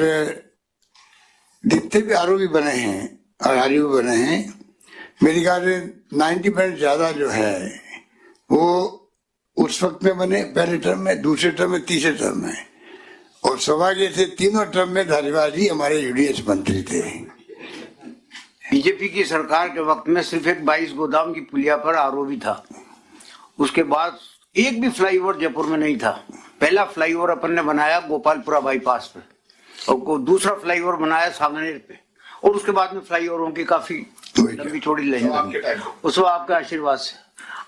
जितने भी आरओबी बने हैं और आरओबी बने हैं, मेरे ख्याल से 90% ज्यादा जो है वो उस वक्त में बने, पहले टर्म में, दूसरे टर्म में, तीसरे टर्म में। और सौभाग्य से तीनों टर्म में धारीवाल जी हमारे यूडीएच मंत्री थे। बीजेपी की सरकार के वक्त में सिर्फ एक 22 गोदाम की पुलिया पर आरओबी था। उसके बाद एक भी फ्लाईओवर जयपुर में नहीं था। पहला फ्लाईओवर अपन ने बनाया गोपालपुरा बाईपास पे, और दूसरा फ्लाईओवर बनाया सांगनेर पे, और उसके बाद में फ्लाईओवरों की काफी लंबी चौड़ी लाइन बनी। उसको आपका आशीर्वाद से,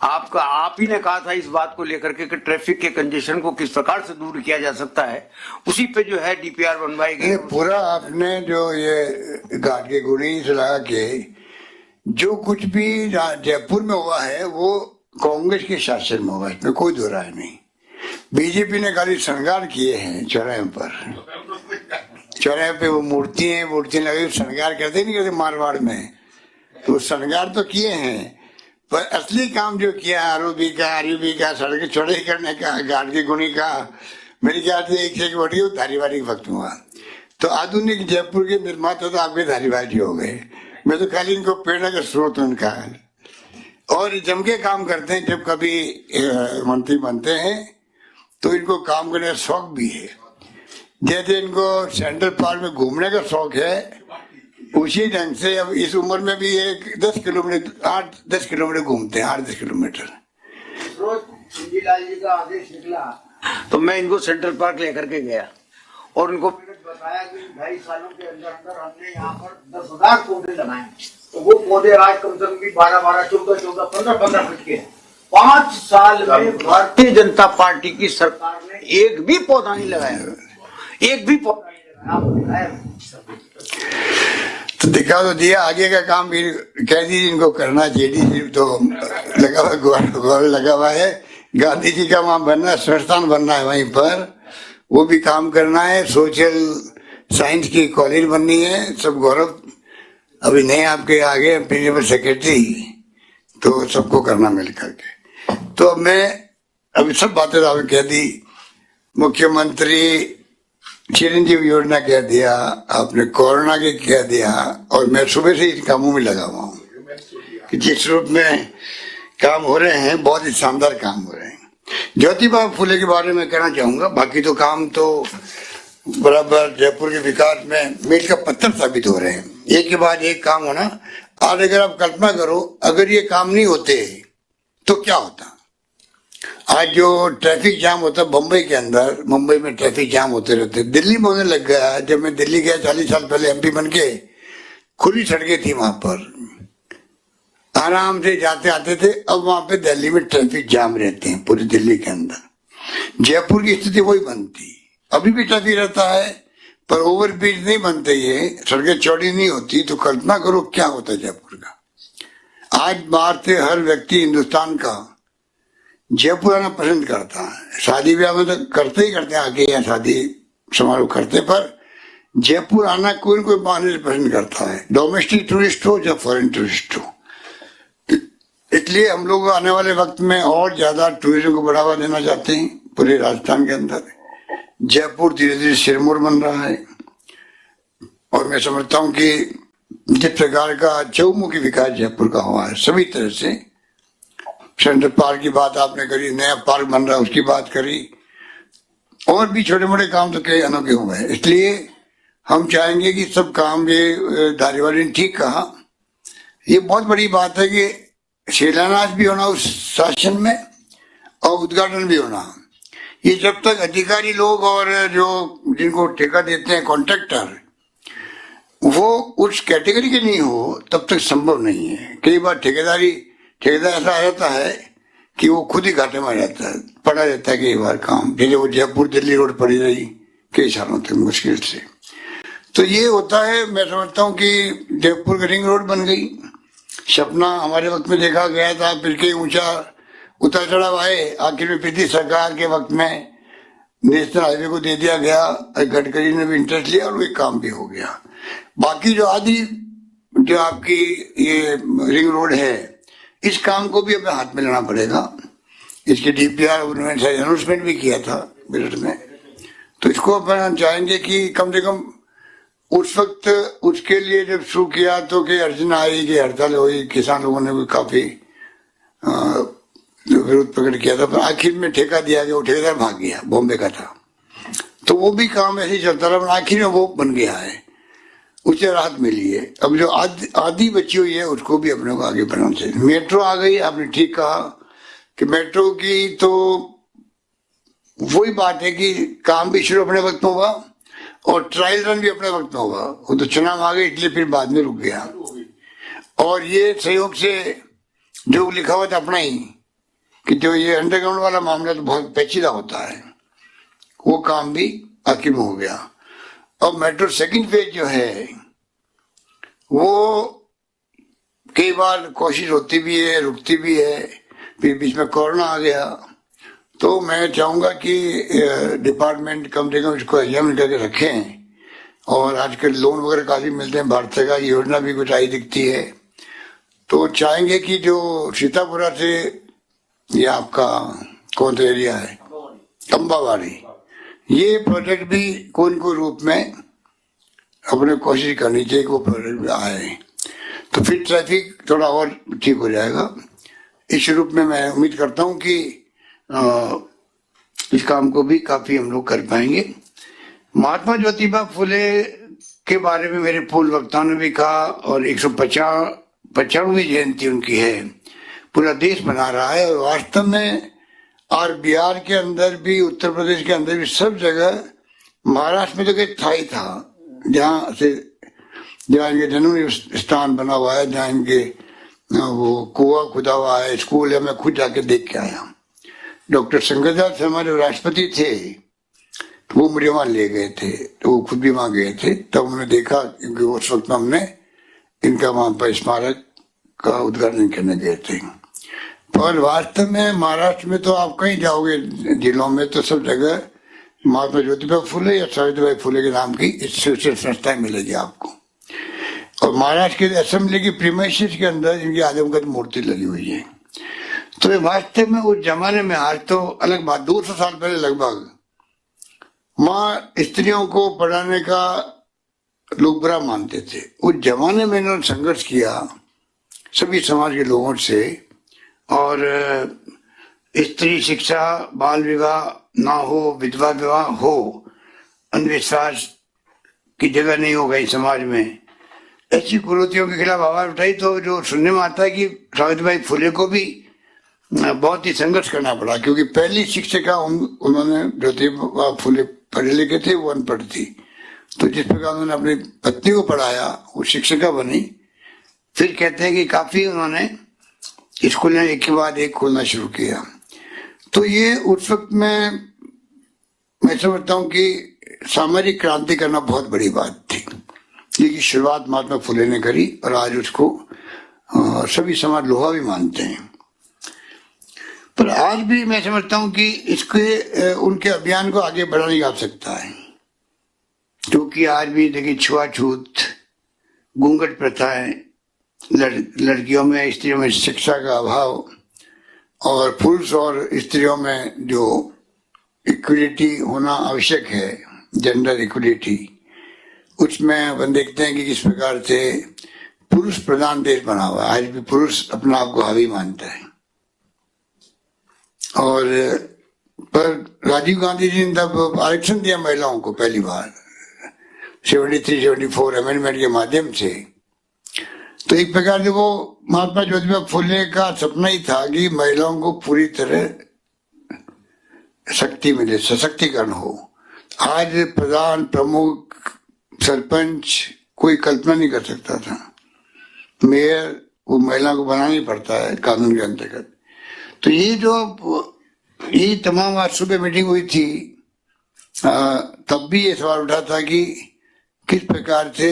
आप ही ने कहा था इस बात को लेकर के कि ट्रैफिक के कंजेशन को किस प्रकार से दूर किया जा सकता है, उसी पे जो है डीपीआर बनवाई गई। पूरा आपने जो ये घाट के गुणी से लगा के जो कुछ भी जयपुर में हुआ है वो कांग्रेस के शासन में हुआ, इसमें कोई दो राय नहीं। बीजेपी ने खाली श्रृंगार किए हैं चौराहे पर, चौराहे पे वो मूर्तियां लगी, श्रृंगार करते नहीं करते मारवाड़ में, तो श्रृंगार तो किए हैं, पर असली काम जो किया आरओबी का, आरयूबी का, सड़कें चौड़ाई करने का, घाट की गुणी का, मेरे ख्याल से एक से एक बढ़ी धारीवाल के वक्त हुआ। तो आधुनिक जयपुर के निर्माता तो आपके धारीवाल जी हो गए। मैं तो खाली इनको प्रेरणा का स्रोत उनका, और जम के काम करते हैं। जब कभी मंत्री बनते हैं तो इनको काम करने का शौक भी है। जैसे इनको सेंट्रल पार्क में घूमने का शौक है, उसी ढंग से अब इस उम्र में भी एक 10 किलोमीटर 8-10 किलोमीटर घूमते हैं, 8-10 किलोमीटर। कुंजीलाल जी का आदेश निकला तो मैं इनको सेंट्रल पार्क लेकर के गया और उनको बताया कि 2.5 सालों के अंदर अंदर हमने यहाँ पर 10,000 पौधे लगाए। तो वो पौधे आज कम से कम 12-12, 14-14, 15-15 फीट के। 5 साल में भारतीय जनता पार्टी की सरकार ने एक भी पौधा नहीं लगाया, एक भी पौधा नहीं लगाया। तो दिखा तो दिया, आगे का काम भी कह दीजिए इनको करना चाहिए। तो लगा हुआ लगा हुआ है, गांधी जी का वहां बनना, संस्थान बनना है वहीं पर, वो भी काम करना है। सोशल साइंस की कॉलेज बननी है। सब गौरव अभी नहीं आपके आगे प्रिंसिपल सेक्रेटरी, तो सबको करना मिल करके। तो मैं अभी सब बातें आपने कह दी। मुख्यमंत्री चिरंजीवी योजना कह दिया आपने, कोरोना के कह दिया, और मैं सुबह से इन कामों में लगा हुआ हूँ कि जिस रूप में काम हो रहे हैं, बहुत ही शानदार काम हो रहे हैं। ज्योतिबा फुले के बारे में कहना चाहूंगा, बाकी तो काम तो बराबर जयपुर के विकास में मील का पत्थर साबित हो रहे हैं, एक के बाद एक काम होना। आज अगर आप कल्पना करो, अगर ये काम नहीं होते तो क्या होता। आज जो ट्रैफिक जाम होता है बम्बई के अंदर, मुंबई में ट्रैफिक जाम होते रहते, दिल्ली में होने लग गया। जब मैं दिल्ली गया 40 साल पहले एमपी बन के, खुली सड़कें थी वहां पर, आराम से जाते आते थे। अब वहां पे दिल्ली में ट्रैफिक जाम रहते हैं पूरी दिल्ली के अंदर। जयपुर की स्थिति वही बनती, अभी भी ट्रैफिक रहता है, पर ओवर ब्रिज नहीं बनते, ये सड़कें चौड़ी नहीं होती। तो कल्पना करो क्या होता है जयपुर का। आज बाहर से हर व्यक्ति हिंदुस्तान का जयपुर आना पसंद करता है। शादी ब्याह में तो करते ही करते आके, या शादी समारोह करते, पर जयपुर आना कोई न कोई बहाने से पसंद करता है, डोमेस्टिक टूरिस्ट हो या फॉरेन टूरिस्ट हो। इसलिए हम लोग आने वाले वक्त में और ज्यादा टूरिज्म को बढ़ावा देना चाहते हैं पूरे राजस्थान के अंदर। जयपुर धीरे धीरे सिरमौर बन रहा है, और मैं समझता हूँ कि जिस प्रकार का चौमुखी विकास जयपुर का हुआ है सभी तरह से, सेंट्रल पार्क की बात आपने करी, नया पार्क बन रहा है उसकी बात करी, और भी छोटे मोटे काम तो कई अनोखे हुए हैं। इसलिए हम चाहेंगे कि सब काम, ये धारीवाली ने ठीक कहा, ये बहुत बड़ी बात है कि शिलान्यास भी होना उस शासन में और उद्घाटन भी होना। ये जब तक अधिकारी लोग और जो जिनको ठेका देते हैं कॉन्ट्रैक्टर वो उस कैटेगरी के नहीं हो तब तक संभव नहीं है। कई बार ठेकेदार ऐसा आ जाता है कि वो खुद ही घाटे में आ जाता है, पड़ा रहता है कई बार काम, जैसे वो जयपुर दिल्ली रोड पड़ी रही कई सालों तक मुश्किल से। तो ये होता है, मैं समझता हूँ कि जयपुर की रिंग रोड बन गई, सपना हमारे वक्त में देखा गया था, फिर कई ऊंचा उतार चढ़ाव आए, आखिर में पिछली सरकार के वक्त में नेशनल हाईवे को दे दिया गया, गडकरी ने भी इंटरेस्ट लिया और वो काम भी हो गया। बाकी जो आदि जो आपकी ये रिंग रोड है, इस काम को भी हमें हाथ में लेना पड़ेगा। इसके डीपीआर उन्होंने अनाउंसमेंट भी किया था बजट में, तो इसको अपन चाहेंगे कि कम से कम उस वक्त उसके लिए जब शुरू किया तो कि अर्चना आई, कि हड़ताल हुई, किसान लोगों ने भी काफी विरोध प्रकट किया था, पर आखिर में ठेका दिया गया, वो ठेकेदार भाग गया, बॉम्बे का था, तो वो भी काम ऐसे ही चलता रहा, आखिर में वो बन गया है, उसे राहत मिली है। अब जो आधी बची हुई है उसको भी अपने को आगे बढ़ाना चाहिए। मेट्रो आ गई, आपने ठीक कहा कि मेट्रो की तो वही बात है कि काम भी शुरू अपने वक्त में हुआ और ट्रायल रन भी अपने वक्त में हुआ, वो तो चुनाव आ गए इसलिए फिर बाद में रुक गया। और ये सहयोग से जो लिखा हुआ था अपना ही कि जो ये अंडरग्राउंड वाला मामला तो बहुत पेचीदा होता है, वो काम भी आखिर में हो गया। और मेट्रो सेकंड फेज जो है वो कई बार कोशिश होती भी है, रुकती भी है, फिर बीच में कोरोना आ गया, तो मैं चाहूंगा कि डिपार्टमेंट कम से कम इसको एग्जामिन करके रखें। और आजकल लोन वगैरह काफी मिलते हैं, भारत सरकार की योजना भी कुछ आई दिखती है, तो चाहेंगे कि जो सीतापुरा से ये आपका कौन सा एरिया है अंबावाड़ी, ये प्रोजेक्ट भी कोई कोई रूप में अपने कोशिश करनी चाहिए कि वो प्रोजेक्ट आए, तो फिर ट्रैफिक थोड़ा और ठीक हो जाएगा। इस रूप में मैं उम्मीद करता हूँ कि इस काम को भी काफी हम लोग कर पाएंगे। महात्मा ज्योतिबा फुले के बारे में मेरे पूर्व वक्ताओं ने भी कहा, और 155वीं जयंती उनकी है, पूरा देश मना रहा है, और वास्तव में और बिहार के अंदर भी, उत्तर प्रदेश के अंदर भी, सब जगह, महाराष्ट्र में तो कहीं था ही था, जहाँ इनके जन्म स्थान बना हुआ है, जहाँ इनके वो कुआं खुदा हुआ है, स्कूल है, मैं खुद जाके देख के आया। डॉक्टर शंकरदास शर्मा जो राष्ट्रपति थे तो वो मुझे वहां ले गए थे, तो वो खुद भी वहां गए थे, तब उन्होंने देखा, क्योंकि उस वक्त हमने इनका वहां पर स्मारक का उद्घाटन करने गए थे। पर वास्तव में महाराष्ट्र में तो आप कहीं जाओगे जिलों में तो सब जगह महात्मा ज्योतिबा फुले या सावित्रीबाई फुले के नाम की इंस्टीट्यूशन संस्थाएं मिलेगी आपको। और महाराष्ट्र के असेंबली की प्रीमाइसेस के अंदर इनकी आदमकद मूर्ति लगी हुई है। तो वास्तव में उस जमाने में, आज तो अलग बात, 200 साल पहले लगभग, माँ स्त्रियों को पढ़ाने का लोग बुरा मानते थे। उस जमाने में इन्होंने संघर्ष किया सभी समाज के लोगों से, और स्त्री शिक्षा, बाल विवाह ना हो, विधवा विवाह हो, अंधविश्वास की जगह नहीं हो गई समाज में, ऐसी कुरीतियों के खिलाफ आवाज उठाई। तो जो सुनने में आता है कि सावित्रीबाई फुले को भी बहुत ही संघर्ष करना पड़ा, क्योंकि पहली शिक्षिका उन्होंने, ज्योतिबा फुले पढ़े लिखे थे, वो अनपढ़ थी, तो जिस प्रकार उन्होंने अपनी पत्नी को पढ़ाया, वो शिक्षिका बनी। फिर कहते हैं कि काफी उन्होंने स्कूल एक के बाद एक खोलना शुरू किया। तो ये उस वक्त में मैं समझता हूँ कि सामाजिक क्रांति करना बहुत बड़ी बात थी, जिसकी शुरुआत महात्मा फुले ने करी, और आज उसको सभी समाज लोहा भी मानते हैं। पर आज भी मैं समझता हूँ कि इसके उनके अभियान को आगे बढ़ाने की आवश्यकता है, क्योंकि आज भी देखिए छुआछूत, घूंघट प्रथाएं, लड़कियों में, स्त्रियों में शिक्षा का अभाव, और पुरुष और स्त्रियों में जो इक्वलिटी होना आवश्यक है, जेंडर इक्वलिटी, उसमें अपन देखते हैं कि किस प्रकार से पुरुष प्रधान देश बना हुआ है, आज भी पुरुष अपना आप को हावी मानता है। और पर राजीव गांधी जी ने तब आरक्षण दिया महिलाओं को पहली बार 73-74 अमेंडमेंट के माध्यम से। तो एक प्रकार से वो महात्मा ज्योतिबा फुले का सपना ही था कि महिलाओं को पूरी तरह शक्ति मिले, सशक्तिकरण हो। आज प्रधान, प्रमुख, सरपंच कोई कल्पना नहीं कर सकता था। मेयर वो महिला को बनाना ही पड़ता है कानून के अंतर्गत। तो ये तमाम आज सुबह मीटिंग हुई थी, तब भी ये सवाल उठा था कि किस प्रकार से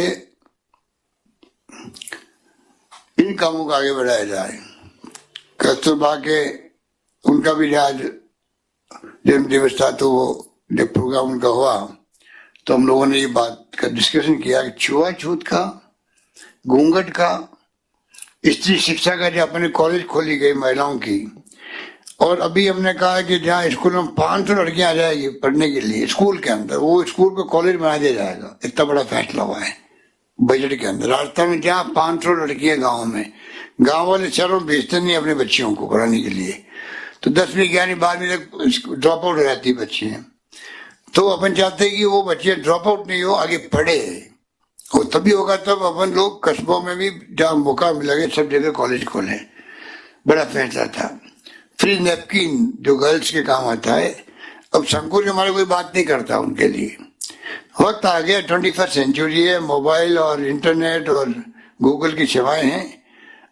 इन कामों को आगे बढ़ाया जाए। कस्तूरबा के उनका भी आज जन्म दिवस था, तो वो जब प्रोग्राम उनका हुआ तो हम लोगों ने ये बात का डिस्कशन किया कि छुआछूत का, घूंघट का, स्त्री शिक्षा का जो अपने कॉलेज खोली गई महिलाओं की, और अभी हमने कहा कि जहाँ स्कूल में 500 लड़कियां आ जाएगी पढ़ने के लिए स्कूल के अंदर, वो स्कूल को कॉलेज बना दिया जाएगा। इतना बड़ा फैसला हुआ है बजट के अंदर। राजस्थान में जहाँ 500 लड़कियां गाँव में, गाँव वाले शहरों में भेजते नहीं अपने बच्चियों को पढ़ाने के लिए, तो 10वीं 11वीं 12वीं तक ड्रॉप आउट हो जाती बच्चियां। तो अपन चाहते हैं कि वो बच्चे ड्रॉप आउट नहीं हो, आगे पढ़े, और तभी होगा तब अपन लोग कस्बों में भी जहाँ मौका मिलेगा सब जगह कॉलेज खोले। बड़ा फैसला था। फ्री नैपकिन जो गर्ल्स के काम आता है, अब शंकुर हमारे कोई बात नहीं करता उनके लिए। वक्त आ गया, 21st सेंचुरी है, मोबाइल और इंटरनेट और गूगल की सेवाएं हैं।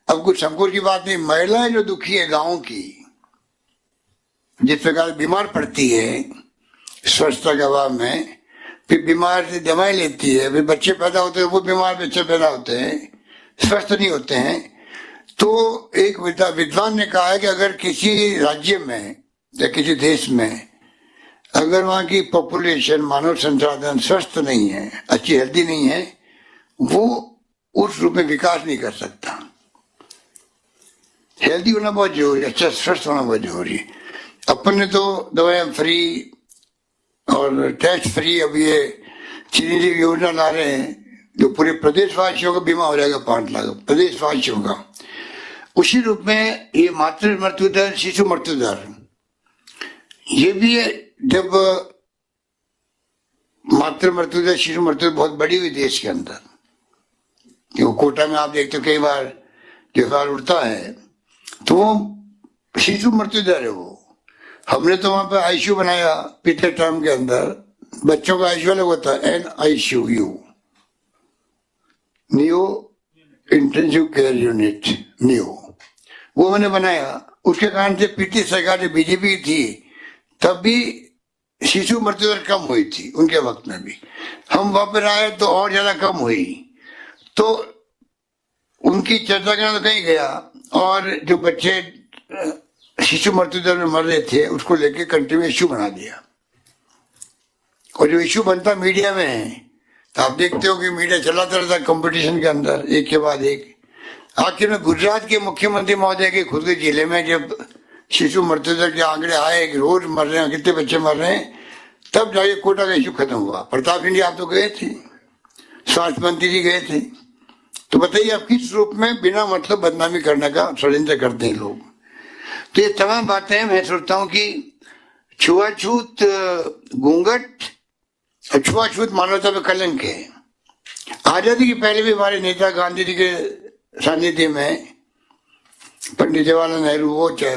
अब कुछ शंकुर की बात नहीं, महिलाएं जो दुखी है गाँव की, जिस प्रकार बीमार पड़ती है स्वच्छता के अभाव में, फिर बीमार से दवाई लेती है, फिर बच्चे पैदा होते हैं, वो बीमार बच्चे पैदा होते हैं, स्वस्थ नहीं होते हैं। तो एक विद्वान ने कहा है कि अगर किसी राज्य में या किसी देश में अगर वहाँ की पॉपुलेशन, मानव संसाधन स्वस्थ नहीं है, अच्छी हेल्दी नहीं है, वो उस रूप में विकास नहीं कर सकता। हेल्दी होना बहुत जरूरी है, अच्छा स्वस्थ होना बहुत जरूरी है। अपन ने तो दवाएं फ्री और टेस्ट फ्री, अब ये चिरंजीवी योजना ला रहे हैं जो पूरे प्रदेशवासियों का बीमा हो जाएगा, 5 लाख प्रदेशवासियों का। उसी रूप में ये मातृ मृत्यु दर, शिशु मृत्यु दर, ये भी जब मातृ मृत्यु दर, शिशु मृत्यु बहुत बड़ी हुई देश के अंदर, क्यों कोटा में आप देखते हो कई बार त्योहार उठता है, तो शिशु मृत्यु दर है वो। हमने तो वहां पर आईसीयू बनाया पिछले टर्म के अंदर, बच्चों का आईसीयू अलग होता है, NICU, new intensive care unit, new, वो मैंने बनाया। उसके कारण से पिछली सरकार जो बीजेपी थी तब भी शिशु मृत्यु दर कम हुई थी, उनके वक्त में भी। हम वहां पर आए तो और ज्यादा कम हुई, तो उनकी चर्चा करना तो कहीं गया। और जो बच्चे शिशु मृत्यु दर में मर रहे थे उसको लेके कंट्री में इश्यू बना दिया, और जो इश्यू बनता मीडिया में है, तो आप देखते हो कि मीडिया चलाता रहता कंपटीशन के अंदर एक के बाद एक। आखिर में गुजरात के मुख्यमंत्री महोदय के खुद के जिले में जब शिशु मृत्यु दर के आंकड़े आए कि रोज मर रहे हैं, कितने बच्चे मर रहे हैं, तब जाके कोटा का इश्यू खत्म हुआ। प्रताप सिंह जी आप तो गए थे, स्वास्थ्य मंत्री जी गए थे, तो बताइए आप किस रूप में बिना मतलब बदनामी करने का षड्यंत्र करते हैं लोग। तो ये तमाम बातें मैं सोचता हूँ कि छुआछूत, घूंघट और छुआछूत मानवता पे कलंक है। आजादी के पहले भी हमारे नेता गांधी जी के सानिध्य में पंडित जवाहरलाल नेहरू हो, चाहे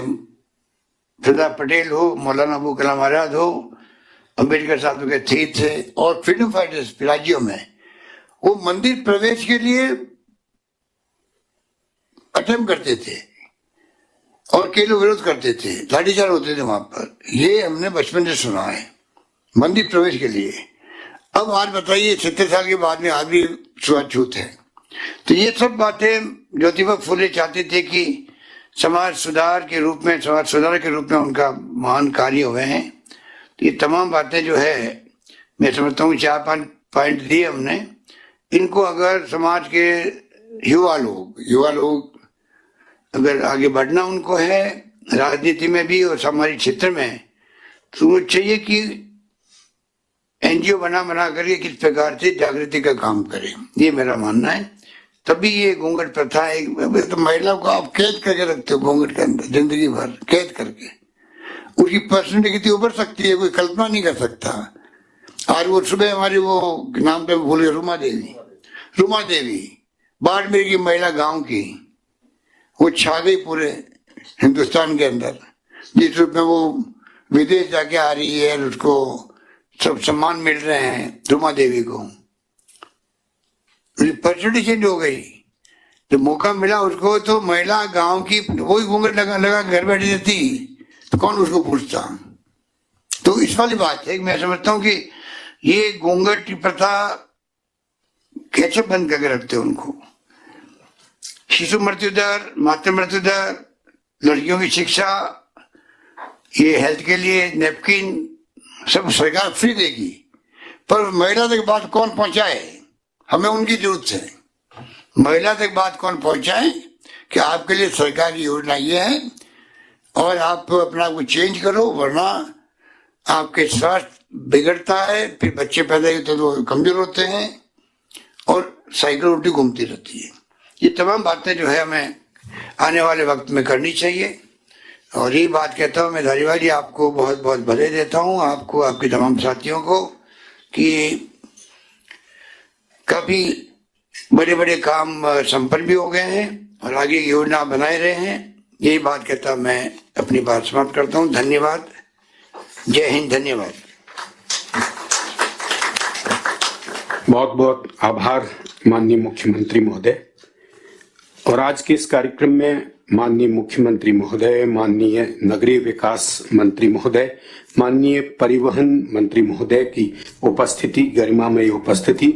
सरदार पटेल हो, मौलाना अबुल कलाम आजाद हो, अम्बेडकर साहब के थे, और फ्रीडम फाइटर्स राज्यों में वो मंदिर प्रवेश के लिए अटेम्प्ट करते थे और कई लोग विरोध करते थे, लाठीचार्ज होते थे वहां पर। ये हमने बचपन से सुना है, मंदिर प्रवेश के लिए। अब आज बताइए 70 साल के बाद में आज भी छुआछूत है। तो ये सब बातें ज्योतिबा फुले चाहते थे कि समाज सुधार के रूप में, समाज सुधार के रूप में उनका महान कार्य हुए हैं। तो ये तमाम बातें जो है मैं समझता हूँ 4-5 पॉइंट दिए हमने। इनको अगर समाज के युवा लोग अगर आगे बढ़ना उनको है राजनीति में भी और सामाजिक क्षेत्र में, तो चाहिए कि एनजीओ बना करके किस प्रकार से जागृति का काम करें। ये मेरा मानना है। तभी ये घूंघट प्रथा है। अबे तो महिला को आप कैद करके रखते हो घूंघट के अंदर जिंदगी भर, कैद करके। उसकी पर्सनैलिटी कितनी उभर सकती है, कोई कल्पना नहीं कर सकता। और वो सुबह हमारी वो नाम पे भूल गए, रुमा देवी बाड़मेर की महिला गांव की, वो छा गई पूरे हिंदुस्तान के अंदर, जिस रूप में वो विदेश जाके आ रही है, उसको सब सम्मान मिल रहे हैं रुमा देवी को। पर्सनैलिटी चेंज हो गई। जब मौका मिला उसको तो महिला गांव की वही घूंघट लगा घर बैठी रहती तो कौन उसको पूछता। तो इस वाली बात है, मैं समझता हूँ कि ये घूंघट की प्रथा कैसे बंद करके रखते हैं उनको। शिशु मृत्यु दर, मातृ मृत्यु दर, लड़कियों की शिक्षा, ये हेल्थ के लिए नैपकिन सब सरकार फ्री देगी, पर महिला तक बात कौन पहुंचाए, हमें उनकी जरूरत है। महिला तक बात कौन पहुंचाए कि आपके लिए सरकार की योजना ये है और आप अपना को चेंज करो, वरना आपके स्वास्थ्य बिगड़ता है, फिर बच्चे पैदा होते तो कमजोर होते हैं और साइकिल उल्टी घूमती रहती है। ये तमाम बातें जो है हमें आने वाले वक्त में करनी चाहिए। और यही बात कहता हूँ मैं धारीवाल जी, आपको बहुत बहुत बधाई देता हूँ, आपको, आपके तमाम साथियों को, कि काफी बड़े बड़े काम संपन्न भी हो गए हैं और आगे योजना बनाए रहे हैं। यही बात कहता मैं अपनी बात समाप्त करता हूँ। धन्यवाद। जय हिंद। धन्यवाद। बहुत बहुत आभार माननीय मुख्यमंत्री महोदय। और आज के इस कार्यक्रम में माननीय मुख्यमंत्री महोदय, माननीय नगरीय विकास मंत्री महोदय, माननीय परिवहन मंत्री महोदय की उपस्थिति, गरिमामयी उपस्थिति,